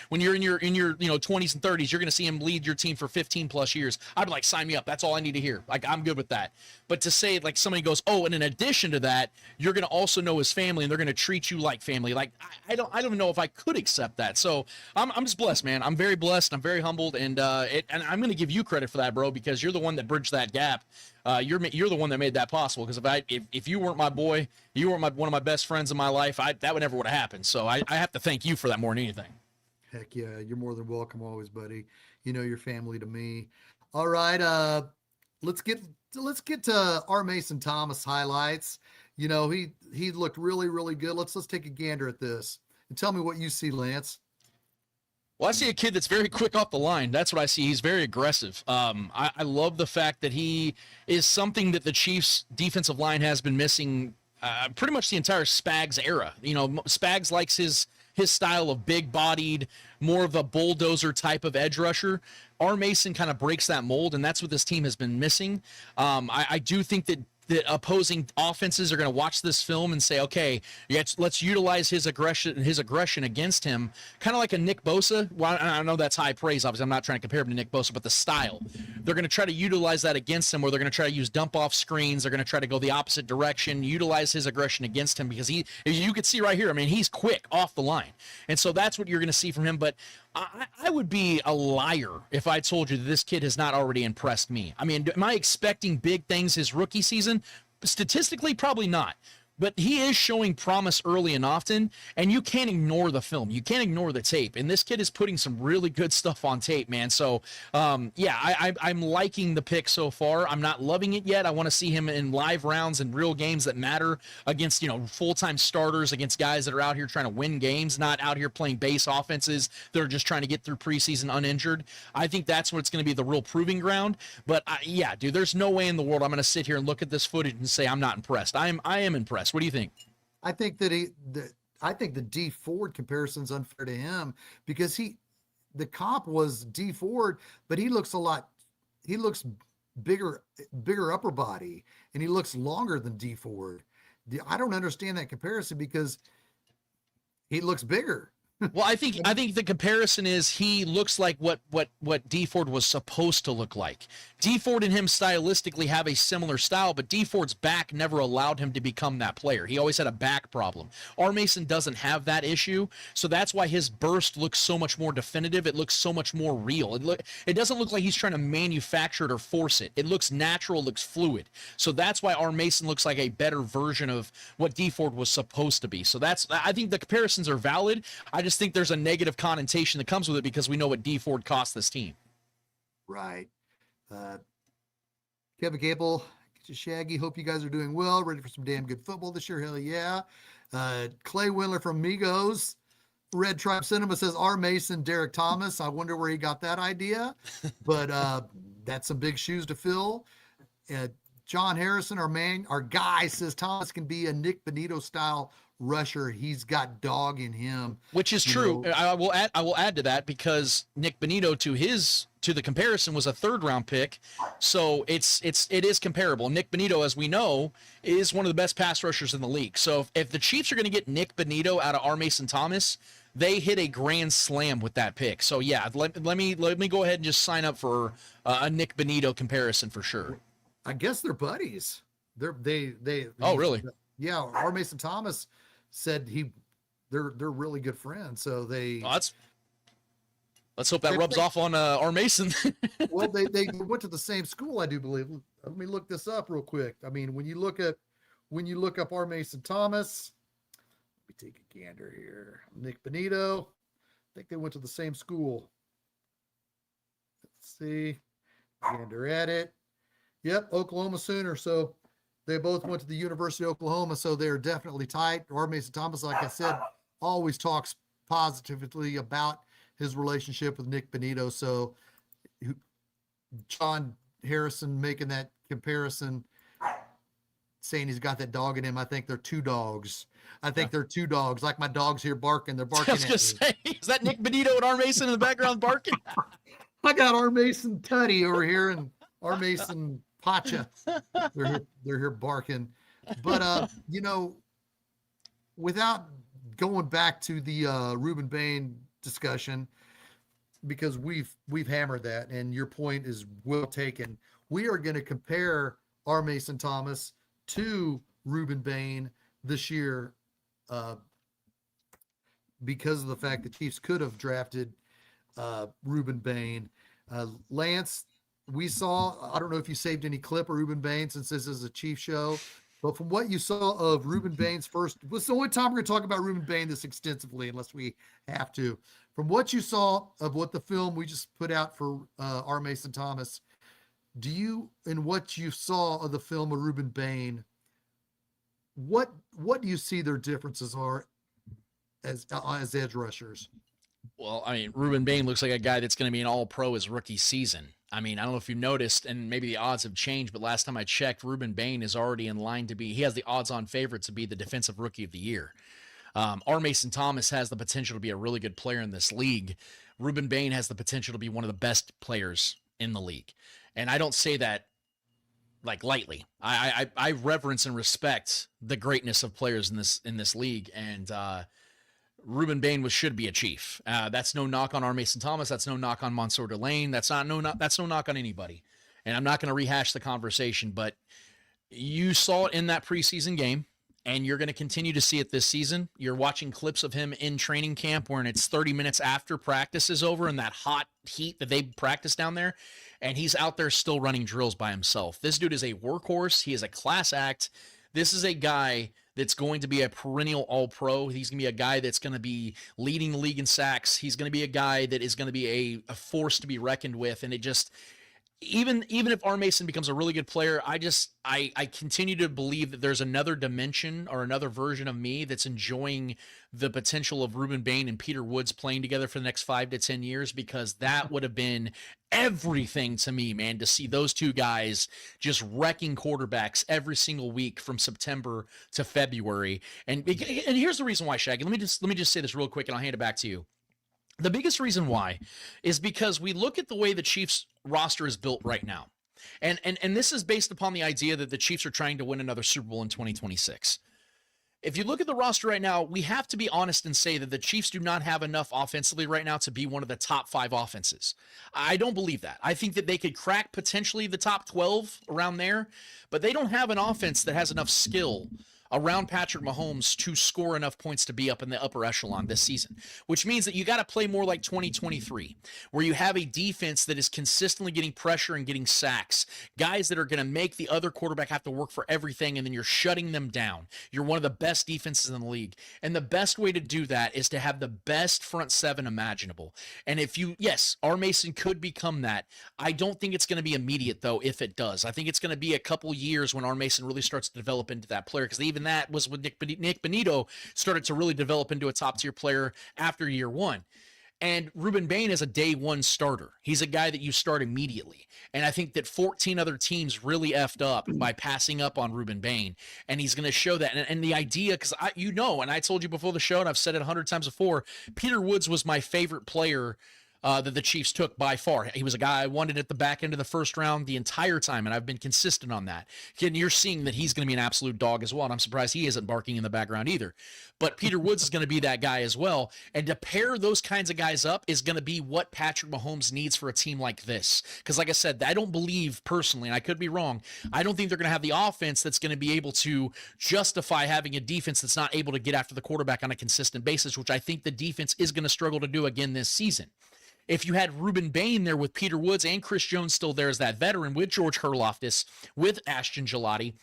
when you're in your 20s and 30s, you're going to see him lead your team for 15 plus years. I'd be like, sign me up. That's all I need to hear. Like, I'm good with that. But to say, like, somebody goes, oh, and in addition to that, you're going to also know his family, and they're going to treat you like family. Like, I don't know if I could accept that. So I'm just blessed, man. I'm very blessed. I'm very humbled. And I'm going to give you credit for that, bro, because you're the one that bridged that gap. You're the one that made that possible. Because if you weren't my boy, you weren't one of my best friends in my life, that would never would have happened. So I have to thank you for that more than anything. Heck yeah, you're more than welcome always, buddy. Your family to me. All right, let's get to R. Mason Thomas highlights. He looked really, really good. Let's take a gander at this and tell me what you see, Lance. Well, I see a kid that's very quick off the line. That's what I see. He's very aggressive. I love the fact that he is something that the Chiefs' defensive line has been missing pretty much the entire Spags era. Spags likes his style of big-bodied, more of a bulldozer type of edge rusher. R. Mason kind of breaks that mold, and that's what this team has been missing. I do think that opposing offenses are going to watch this film and say, okay, let's utilize his aggression against him, kind of like a Nick Bosa. Well, I know that's high praise, obviously. I'm not trying to compare him to Nick Bosa, but the style. They're going to try to utilize that against him, or they're going to try to use dump-off screens. They're going to try to go the opposite direction, utilize his aggression against him, because you could see right here, I mean, he's quick off the line. And so that's what you're going to see from him. But I would be a liar if I told you that this kid has not already impressed me. I mean, am I expecting big things his rookie season? Statistically, probably not. But he is showing promise early and often, and you can't ignore the film. You can't ignore the tape. And this kid is putting some really good stuff on tape, man. So, I'm liking the pick so far. I'm not loving it yet. I want to see him in live rounds and real games that matter against, full-time starters, against guys that are out here trying to win games, not out here playing base offenses that are just trying to get through preseason uninjured. I think that's what's going to be the real proving ground. But, dude, there's no way in the world I'm going to sit here and look at this footage and say I'm not impressed. I am impressed. What do you think? I think that the D Ford comparison is unfair to him, because the comp was D Ford, but he looks bigger upper body, and he looks longer than D Ford. I don't understand that comparison, because he looks bigger. Well, I think the comparison is he looks like what D Ford was supposed to look like. D Ford and him stylistically have a similar style, but D Ford's back never allowed him to become that player. He always had a back problem. R. Mason doesn't have that issue, so that's why his burst looks so much more definitive. It looks so much more real. It doesn't look like he's trying to manufacture it or force it. It looks natural, looks fluid. So that's why R. Mason looks like a better version of what D Ford was supposed to be. So I think the comparisons are valid. I just think there's a negative connotation that comes with it, because we know what D Ford cost this team. Right. Kevin Gable, Shaggy, hope you guys are doing well, ready for some damn good football this year. Hell yeah. Clay Windler from Migos. Red Tribe Cinema says R. Mason, Derek Thomas. I wonder where he got that idea, but that's some big shoes to fill. John Harrison, our guy, says Thomas can be a Nick Benito style rusher. He's got dog in him, which is true. I will add to that, because Nick Benito, to the comparison, was a 3rd round pick, so it is comparable. Nick Benito, as we know, is one of the best pass rushers in the league. So if the Chiefs are going to get Nick Benito out of R. Mason Thomas, they hit a grand slam with that pick. So yeah, let me go ahead and just sign up for a Nick Benito comparison for sure. I guess they're buddies. They. Oh, really? Yeah. R. Mason Thomas said they're really good friends. So they. Oh, let's hope that rubs off on R. Mason. Well, they went to the same school, I do believe. Let me look this up real quick. I mean, when you look up R. Mason Thomas, let me take a gander here. Nick Benito, I think they went to the same school. Let's see. Gander at it. Yep, Oklahoma Sooner. So they both went to the University of Oklahoma, so they're definitely tight. R. Mason Thomas, like I said, always talks positively about his relationship with Nick Benito. So John Harrison making that comparison, saying he's got that dog in him. I think they're two dogs. They're two dogs. Like my dogs here barking. They're barking at me. Say, is that Nick Benito and R. Mason in the background barking? I got R. Mason Tutty over here and R. Mason Pacha. They're here barking. But without going back to the Ruben Bain discussion, because we've hammered that, and your point is well taken. We are going to compare R. Mason Thomas to Ruben Bain this year, because of the fact the Chiefs could have drafted Ruben Bain. Lance, we saw, I don't know if you saved any clip of Ruben Bain since this is a Chief show, but from what you saw of Ruben Bain's first, what's the only time we're going to talk about Ruben Bain this extensively, unless we have to. From what you saw of what the film we just put out for R. Mason Thomas, in what you saw of the film of Ruben Bain, what do you see their differences are as edge rushers? Well, I mean, Ruben Bain looks like a guy that's going to be an all-pro his rookie season. I mean, I don't know if you noticed, and maybe the odds have changed, but last time I checked, Ruben Bain is already in line he has the odds-on favorite to be the defensive rookie of the year. R. Mason Thomas has the potential to be a really good player in this league. Ruben Bain has the potential to be one of the best players in the league. And I don't say that like lightly. I reverence and respect the greatness of players in this league. And Ruben Bain should be a Chief. That's no knock on R. Mason Thomas. That's no knock on Mansour Delane. That's no knock on anybody. And I'm not going to rehash the conversation, but you saw it in that preseason game, and you're going to continue to see it this season. You're watching clips of him in training camp when it's 30 minutes after practice is over in that hot heat that they practice down there, and he's out there still running drills by himself. This dude is a workhorse. He is a class act. This is a guy that's going to be a perennial all-pro. He's going to be a guy that's going to be leading the league in sacks. He's going to be a guy that is going to be a force to be reckoned with, and it just – even if R. Mason becomes a really good player, I continue to believe that there's another dimension or another version of me that's enjoying the potential of Ruben Bain and Peter Woods playing together for the next 5 to 10 years, because that would have been everything to me, man, to see those two guys just wrecking quarterbacks every single week from September to February. And here's the reason why, Shaggy. Let me just say this real quick, and I'll hand it back to you. The biggest reason why is because we look at the way the Chiefs roster is built right now. And this is based upon the idea that the Chiefs are trying to win another Super Bowl in 2026. If you look at the roster right now, we have to be honest and say that the Chiefs do not have enough offensively right now to be one of the top 5 offenses. I don't believe that. I think that they could crack potentially the top 12 around there, but they don't have an offense that has enough skill around Patrick Mahomes to score enough points to be up in the upper echelon this season, which means that you got to play more like 2023, where you have a defense that is consistently getting pressure and getting sacks, guys that are going to make the other quarterback have to work for everything, and then you're shutting them down. You're one of the best defenses in the league, and the best way to do that is to have the best front 7 imaginable. And yes, R. Mason could become that. I don't think it's going to be immediate, though, if it does. I think it's going to be a couple years when R. Mason really starts to develop into that player, because they even even that was when Nick Benito started to really develop into a top-tier player after year one. And Ruben Bain is a day one starter. He's a guy that you start immediately. And I think that 14 other teams really effed up by passing up on Ruben Bain. And he's going to show that. And the idea, because and I told you before the show, and I've said it 100 times before, Peter Woods was my favorite player that the Chiefs took by far. He was a guy I wanted at the back end of the first round the entire time, and I've been consistent on that. And you're seeing that he's going to be an absolute dog as well, and I'm surprised he isn't barking in the background either. But Peter Woods is going to be that guy as well, and to pair those kinds of guys up is going to be what Patrick Mahomes needs for a team like this. Because like I said, I don't believe personally, and I could be wrong, I don't think they're going to have the offense that's going to be able to justify having a defense that's not able to get after the quarterback on a consistent basis, which I think the defense is going to struggle to do again this season. If you had Ruben Bain there with Peter Woods and Chris Jones still there as that veteran, with George Herloftis, with Ashton Gelati,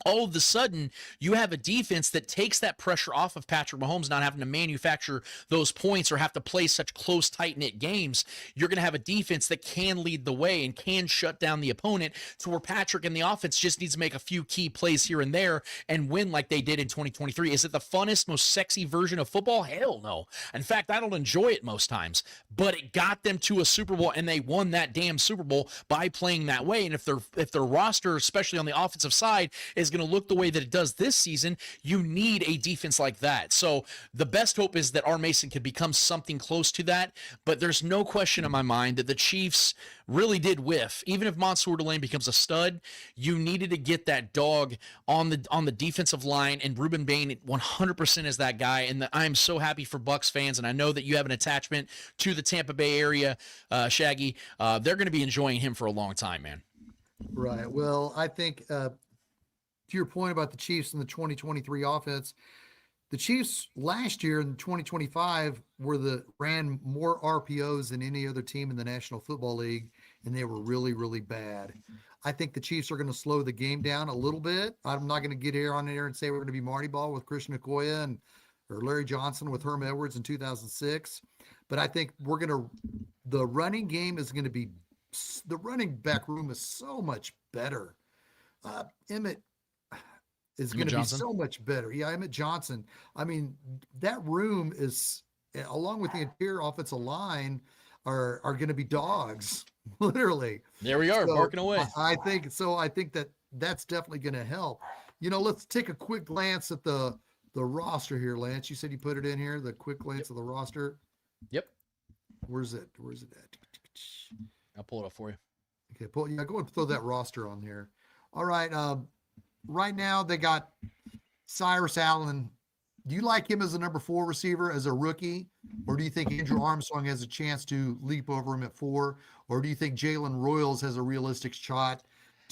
all of a sudden, you have a defense that takes that pressure off of Patrick Mahomes not having to manufacture those points or have to play such close, tight-knit games. You're going to have a defense that can lead the way and can shut down the opponent to where Patrick and the offense just needs to make a few key plays here and there and win like they did in 2023. Is it the funnest, most sexy version of football? Hell no. In fact, I don't enjoy it most times, but it got them to a Super Bowl, and they won that damn Super Bowl by playing that way. And if their roster, especially on the offensive side, is going to look the way that it does this season, you need a defense like that. So the best hope is that R. Mason can become something close to that, but there's no question in my mind that the Chiefs really did whiff. Even if Mansour Delane becomes a stud, you needed to get that dog on the defensive line, and Ruben Bain 100% is that guy. And I'm so happy for Bucs fans, and I know that you have an attachment to the Tampa Bay area, Shaggy. They're going to be enjoying him for a long time, man. Right. Well, I think to your point about the Chiefs and the 2023 offense, the Chiefs last year in 2025 ran more RPOs than any other team in the National Football League, and they were really, really bad. I think the Chiefs are going to slow the game down a little bit. I'm not going to get here on air and say we're going to be Marty Ball with Christian Okoye or Larry Johnson with Herm Edwards in 2006, but I think the running game is going to be, the running back room is so much better. Emmett is going to be so much better. Yeah, Emmett Johnson. I mean, that room is, along with the interior offensive line, are going to be dogs, literally. There we are, barking away. I think that that's definitely going to help. Let's take a quick glance at the roster here, Lance. You said you put it in here, the quick glance of the roster. Yep. Where's it at? I'll pull it up for you. Okay, go and throw that roster on there. All right. Right now they got Cyrus Allen. Do you like him as a number 4 receiver as a rookie? Or do you think Andrew Armstrong has a chance to leap over him at 4? Or do you think Jalen Royals has a realistic shot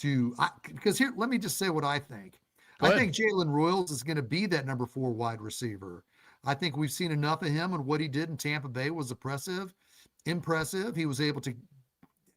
because here, let me just say what I think. I think Jalen Royals is going to be that number 4 wide receiver. I think we've seen enough of him, and what he did in Tampa Bay was impressive. He was able to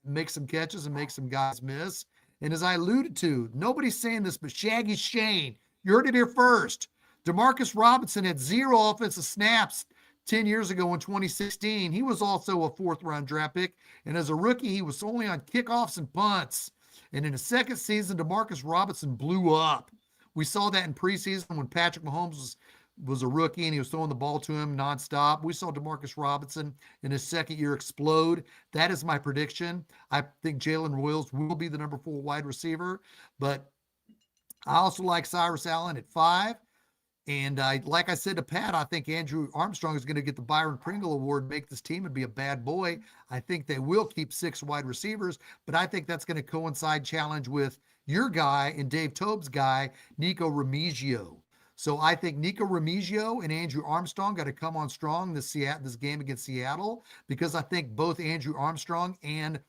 make some catches and make some guys miss. And as I alluded to, nobody's saying this, but Shaggy Shane, you heard it here first. Demarcus Robinson had 0 offensive snaps 10 years ago in 2016. He was also a 4th-round draft pick. And as a rookie, he was only on kickoffs and punts. And in his second season, Demarcus Robinson blew up. We saw that in preseason when Patrick Mahomes was a rookie and he was throwing the ball to him nonstop. We saw Demarcus Robinson in his second year explode. That is my prediction. I think Jalen Royals will be the number 4 wide receiver, but I also like Cyrus Allen at 5. And like I said to Pat, I think Andrew Armstrong is going to get the Byron Pringle Award, make this team and be a bad boy. I think they will keep 6 wide receivers, but I think that's going to coincide challenge with your guy and Dave Tobe's guy, Nico Remigio. So I think Nico Remigio and Andrew Armstrong got to come on strong this game against Seattle, because I think both Andrew Armstrong and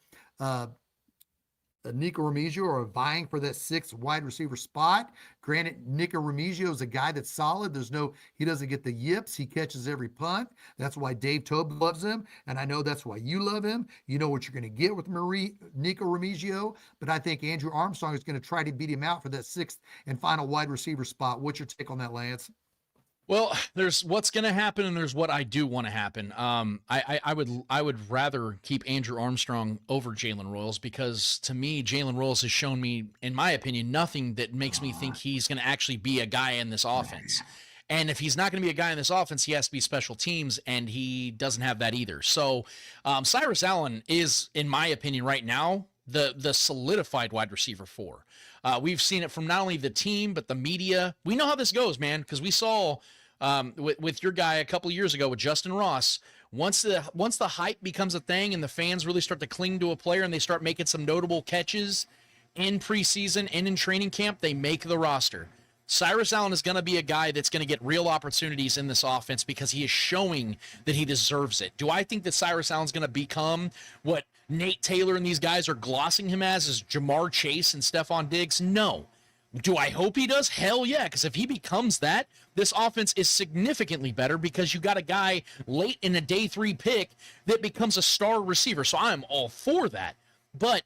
Nico Remigio are vying for that 6th wide receiver spot. Granted, Nico Remigio is a guy that's solid. He doesn't get the yips. He catches every punt. That's why Dave Tobe loves him. And I know that's why you love him. You know what you're going to get with Nico Remigio. But I think Andrew Armstrong is going to try to beat him out for that 6th and final wide receiver spot. What's your take on that, Lance? Well, there's what's going to happen, and there's what I do want to happen. I would rather keep Andrew Armstrong over Jalen Royals because to me, Jalen Royals has shown me, in my opinion, nothing that makes me think he's going to actually be a guy in this offense. And if he's not going to be a guy in this offense, he has to be special teams, and he doesn't have that either. So Cyrus Allen is, in my opinion, right now, the solidified wide receiver 4. We've seen it from not only the team, but the media. We know how this goes, man, because we saw with your guy a couple of years ago with Justin Ross. Once the hype becomes a thing and the fans really start to cling to a player and they start making some notable catches in preseason and in training camp, they make the roster. Cyrus Allen is going to be a guy that's going to get real opportunities in this offense because he is showing that he deserves it. Do I think that Cyrus Allen's going to become what Nate Taylor and these guys are glossing him as Jamar Chase and Stephon Diggs? No. Do I hope he does? Hell yeah, because if he becomes that, this offense is significantly better because you got a guy late in a day 3 pick that becomes a star receiver. So I'm all for that. But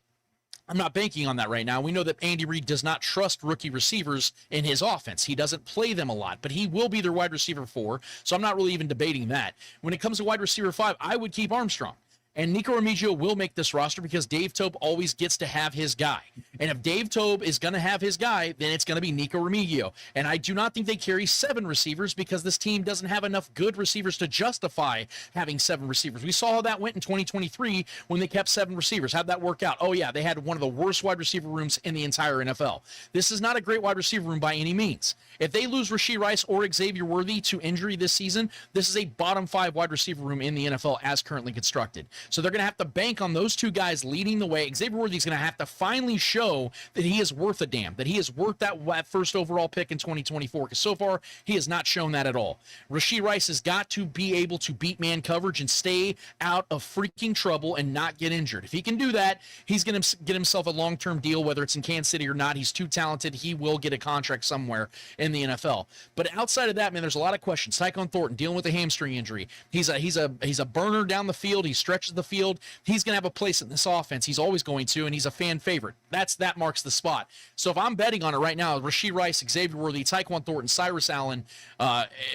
I'm not banking on that right now. We know that Andy Reid does not trust rookie receivers in his offense. He doesn't play them a lot, but he will be their wide receiver 4, so I'm not really even debating that. When it comes to wide receiver 5, I would keep Armstrong. And Nico Remigio will make this roster because Dave Toub always gets to have his guy. And if Dave Toub is going to have his guy, then it's going to be Nico Remigio. And I do not think they carry 7 receivers because this team doesn't have enough good receivers to justify having 7 receivers. We saw how that went in 2023 when they kept 7 receivers. How'd that work out? Oh, yeah, they had one of the worst wide receiver rooms in the entire NFL. This is not a great wide receiver room by any means. If they lose Rashee Rice or Xavier Worthy to injury this season, this is a bottom 5 wide receiver room in the NFL as currently constructed. So they're going to have to bank on those 2 guys leading the way. Xavier Worthy's going to have to finally show that he is worth a damn, that he is worth that first overall pick in 2024, because so far he has not shown that at all. Rashee Rice has got to be able to beat man coverage and stay out of freaking trouble and not get injured. If he can do that, he's going to get himself a long-term deal, whether it's in Kansas City or not. He's too talented. He will get a contract somewhere in the NFL. But outside of that, man, there's a lot of questions. Tyquan Thornton dealing with a hamstring injury. He's a burner down the field. He stretches the field. He's going to have a place in this offense. He's always going to, and he's a fan favorite. That marks the spot. So if I'm betting on it right now, Rashee Rice, Xavier Worthy, Tyquan Thornton, Cyrus Allen,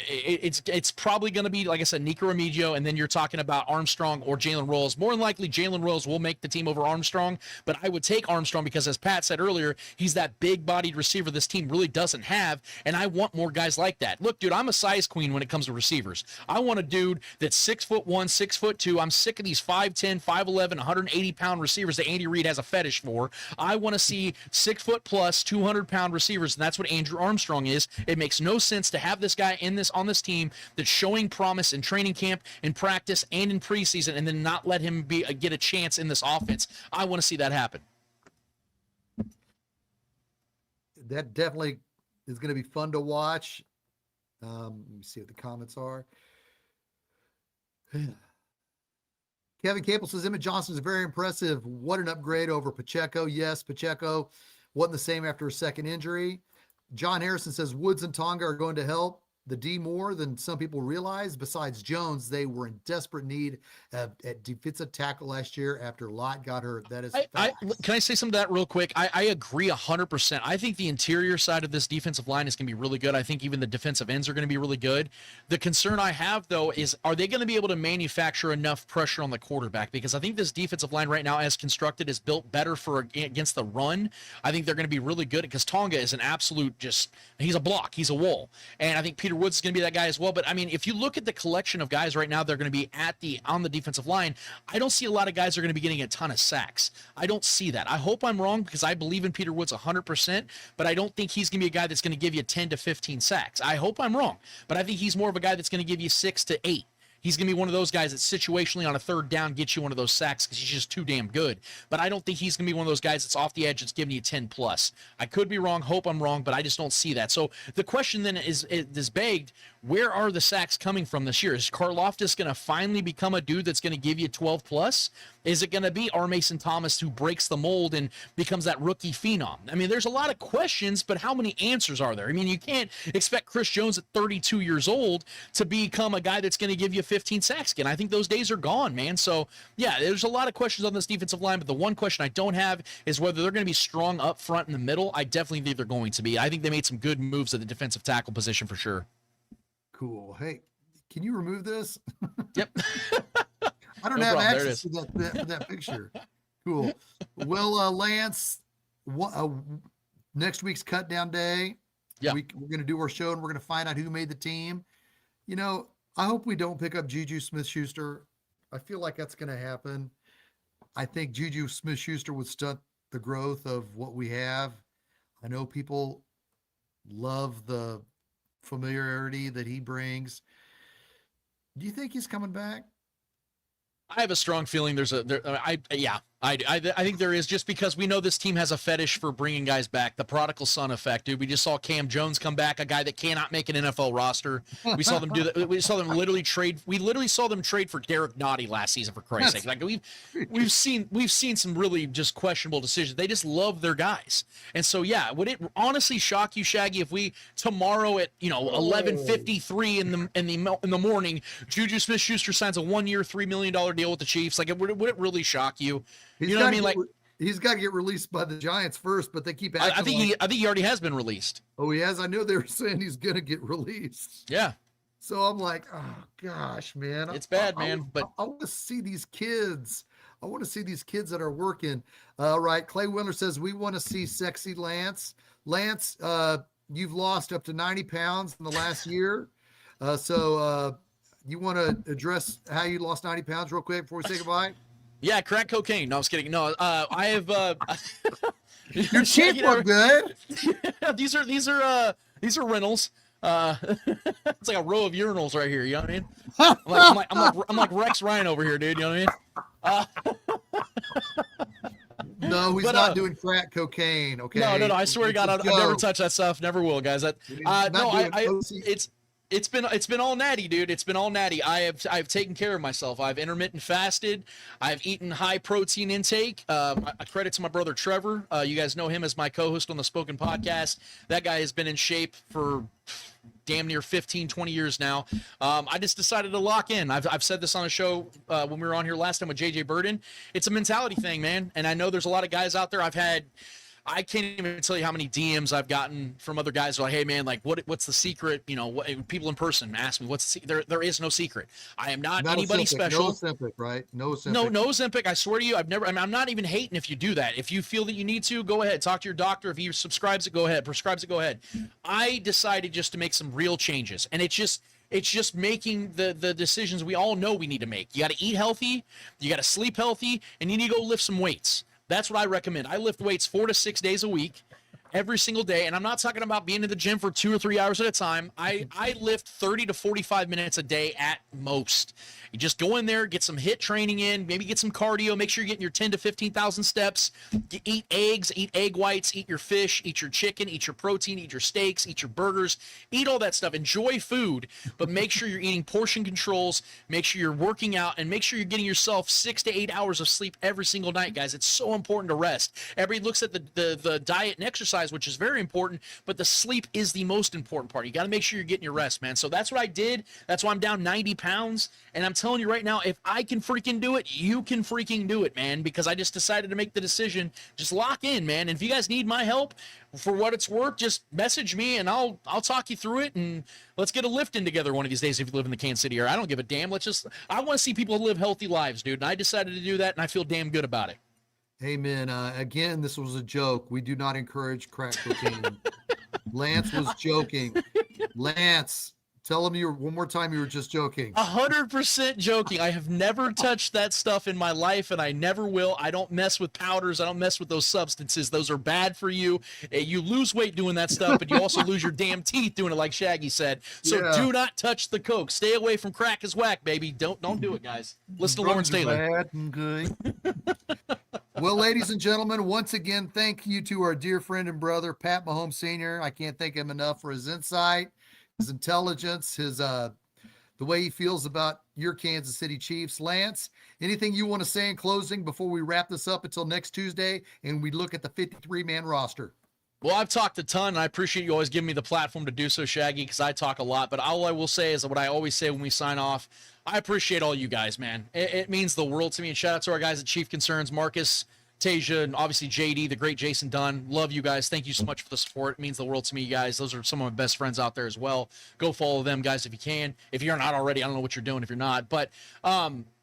it's probably going to be, like I said, Nico Remigio, and then you're talking about Armstrong or Jalen Royals. More than likely, Jalen Royals will make the team over Armstrong, but I would take Armstrong because, as Pat said earlier, he's that big-bodied receiver this team really doesn't have, and I want more guys like that. Look, dude, I'm a size queen when it comes to receivers. I want a dude that's 6'1", 6'2". I'm sick of these 5'10", 5'11", 180-pound receivers that Andy Reid has a fetish for. I want to see 6 foot plus, 200-pound receivers, and that's what Andrew Armstrong is. It makes no sense to have this guy on this team that's showing promise in training camp, in practice, and in preseason, and then not let him get a chance in this offense. I want to see that happen. That definitely is going to be fun to watch. Let me see what the comments are. Kevin Capel says Emmett Johnson is very impressive. What an upgrade over Pacheco. Yes, Pacheco wasn't the same after a second injury. John Harrison says Woods and Tonga are going to help the D more than some people realize. Besides Jones, they were in desperate need at defensive tackle last year after Lott got hurt. That is can I say something to that real quick? I agree 100%. I think the interior side of this defensive line is going to be really good. I think even the defensive ends are going to be really good. The concern I have, though, is are they going to be able to manufacture enough pressure on the quarterback? Because I think this defensive line right now, as constructed, is built better for against the run. I think they're going to be really good because Tonga is an absolute he's a block. He's a wall. And I think Peter Woods is going to be that guy as well. But I mean, if you look at the collection of guys right now, they're going to be on the defensive line. I don't see a lot of guys that are going to be getting a ton of sacks. I don't see that. I hope I'm wrong because I believe in Peter Woods 100%, but I don't think he's going to be a guy that's going to give you 10 to 15 sacks. I hope I'm wrong, but I think he's more of a guy that's going to give you 6 to 8. He's going to be one of those guys that situationally on a third down gets you one of those sacks because he's just too damn good. But I don't think he's going to be one of those guys that's off the edge that's giving you 10 plus. I could be wrong, hope I'm wrong, but I just don't see that. So the question then is begged, where are the sacks coming from this year? Is Karlaftis going to finally become a dude that's going to give you 12 plus? Is it going to be R. Mason Thomas who breaks the mold and becomes that rookie phenom? I mean, there's a lot of questions, but how many answers are there? I mean, you can't expect Chris Jones at 32 years old to become a guy that's going to give you 15 sacks again. I think those days are gone, man. So, yeah, there's a lot of questions on this defensive line, but the one question I don't have is whether they're going to be strong up front in the middle. I definitely think they're going to be. I think they made some good moves at the defensive tackle position for sure. Cool. Hey, can you remove this? Yep. I don't have access to that picture. Cool. Well, Lance, next week's cut down day. Yeah. We're going to do our show and we're going to find out who made the team. You know, I hope we don't pick up Juju Smith-Schuster. I feel like that's going to happen. I think Juju Smith-Schuster would stunt the growth of what we have. I know people love the familiarity that he brings. Do you think he's coming back? I have a strong feeling I think there is, just because we know this team has a fetish for bringing guys back. The prodigal son effect, dude. We just saw Cam Jones come back, a guy that cannot make an NFL roster. We saw them do that. We saw them literally trade. We literally saw them trade for Derek Nottie last season, for Christ's sake. Like we've seen some really just questionable decisions. They just love their guys. And so, yeah, would it honestly shock you, Shaggy, if we tomorrow at 11:53 in the morning, Juju Smith-Schuster signs a 1-year, $3 million deal with the Chiefs? Like, would it really shock you? You know what I mean? Like, he's got to get released by the Giants first, but they keep acting I think he already has been released. Oh, he has? I know they were saying he's going to get released. Yeah. So I'm like, oh gosh, man. It's bad, man. But I want to see these kids. I want to see these kids that are working. All right. Clay Willer says, we want to see sexy Lance. Lance, you've lost up to 90 pounds in the last year. So you want to address how you lost 90 pounds real quick before we say goodbye? Yeah, crack cocaine. No, I was kidding. No, I have. Your teeth look good. These are rentals. It's like a row of urinals right here. You know what I mean? I'm like Rex Ryan over here, dude. You know what I mean? No, he's not doing crack cocaine. Okay. No. I swear to God, I'll never touch that stuff. Never will, guys. It's been all natty, dude. It's been all natty. I've taken care of myself. I've intermittent fasted. I've eaten high protein intake. I credit to my brother Trevor. You guys know him as my co-host on the Spoken Podcast. That guy has been in shape for damn near 15, 20 years now. I just decided to lock in. I've said this on a show when we were on here last time with JJ Burden. It's a mentality thing, man. And I know there's a lot of guys out there. I can't even tell you how many DMs I've gotten from other guys who are like, hey man, like what's the secret? You know, people in person ask me what's there is no secret. I am not anybody Ozempic, special. No Ozempic, right? No Ozempic. No Ozempic. I swear to you, I'm not even hating if you do that. If you feel that you need to, go ahead. Talk to your doctor. If he prescribes it, go ahead. I decided just to make some real changes. And it's just making the decisions we all know we need to make. You got to eat healthy, you got to sleep healthy, and you need to go lift some weights. That's what I recommend. I lift weights 4 to 6 days a week, every single day. And I'm not talking about being in the gym for 2 or 3 hours at a time. I lift 30 to 45 minutes a day at most. You just go in there, get some HIIT training in, maybe get some cardio, make sure you're getting your 10 to 15,000 steps. You eat eggs, eat egg whites, eat your fish, eat your chicken, eat your protein, eat your steaks, eat your burgers, eat all that stuff. Enjoy food, but make sure you're eating portion controls, make sure you're working out, and make sure you're getting yourself 6 to 8 hours of sleep every single night, guys. It's so important to rest. Everybody looks at the diet and exercise, which is very important, but the sleep is the most important part. You got to make sure you're getting your rest, man. So that's what I did. That's why I'm down 90 pounds. And I'm telling you right now, if I can freaking do it, you can freaking do it, man, because I just decided to make the decision. Just lock in, man. And if you guys need my help for what it's worth, just message me and I'll talk you through it, and let's get a lift in together one of these days if you live in the Kansas City area. I don't give a damn. I want to see people live healthy lives, dude. And I decided to do that, and I feel damn good about it. Amen. Again, this was a joke. We do not encourage crack cocaine. Lance was joking. Lance, tell him one more time you were just joking. 100% joking. I have never touched that stuff in my life, and I never will. I don't mess with powders. I don't mess with those substances. Those are bad for you. You lose weight doing that stuff, but you also lose your damn teeth doing it, like Shaggy said. So do not touch the coke. Stay away from crack is whack, baby. Don't do it, guys. Listen to Lawrence Taylor. Bad and good. Well, ladies and gentlemen, once again, thank you to our dear friend and brother, Pat Mahomes Sr. I can't thank him enough for his insight, his intelligence, his the way he feels about your Kansas City Chiefs. Lance, anything you want to say in closing before we wrap this up until next Tuesday and we look at the 53-man roster? Well, I've talked a ton, and I appreciate you always giving me the platform to do so, Shaggy, because I talk a lot. But all I will say is what I always say when we sign off. I appreciate all you guys, man. It means the world to me. And shout out to our guys at Chief Concerns, Marcus, Tasia, and obviously JD, the great Jason Dunn. Love you guys. Thank you so much for the support. It means the world to me, you guys. Those are some of my best friends out there as well. Go follow them, guys, if you can. If you're not already, I don't know what you're doing if you're not. But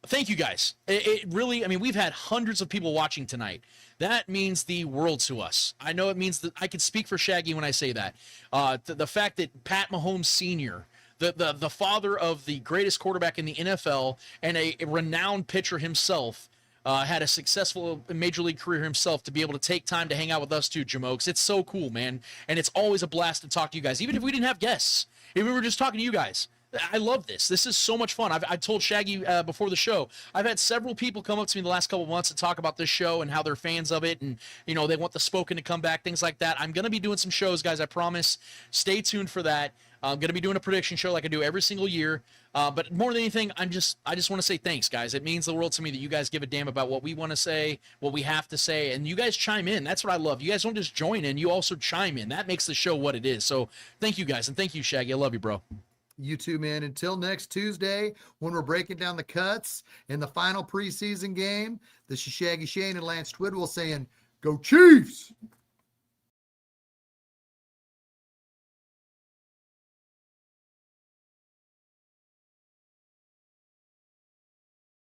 thank you guys. It really, I mean, we've had hundreds of people watching tonight. That means the world to us. I know it means that I can speak for Shaggy when I say that. The fact that Pat Mahomes Sr., the father of the greatest quarterback in the NFL and a renowned pitcher himself, had a successful major league career himself, to be able to take time to hang out with us too, Jamokes. It's so cool, man. And it's always a blast to talk to you guys, even if we didn't have guests. If we were just talking to you guys. I love this. This is so much fun. I told Shaggy before the show, I've had several people come up to me the last couple of months and talk about this show and how they're fans of it, and you know, they want the Spoken to come back, things like that. I'm going to be doing some shows, guys, I promise. Stay tuned for that. I'm going to be doing a prediction show like I do every single year. But more than anything, I just want to say thanks, guys. It means the world to me that you guys give a damn about what we want to say, what we have to say, and you guys chime in. That's what I love. You guys don't just join in, you also chime in. That makes the show what it is. So thank you, guys, and thank you, Shaggy. I love you, bro. You too, man. Until next Tuesday, when we're breaking down the cuts in the final preseason game, this is Shaggy Shane and Lance Twidwell saying, "Go Chiefs!"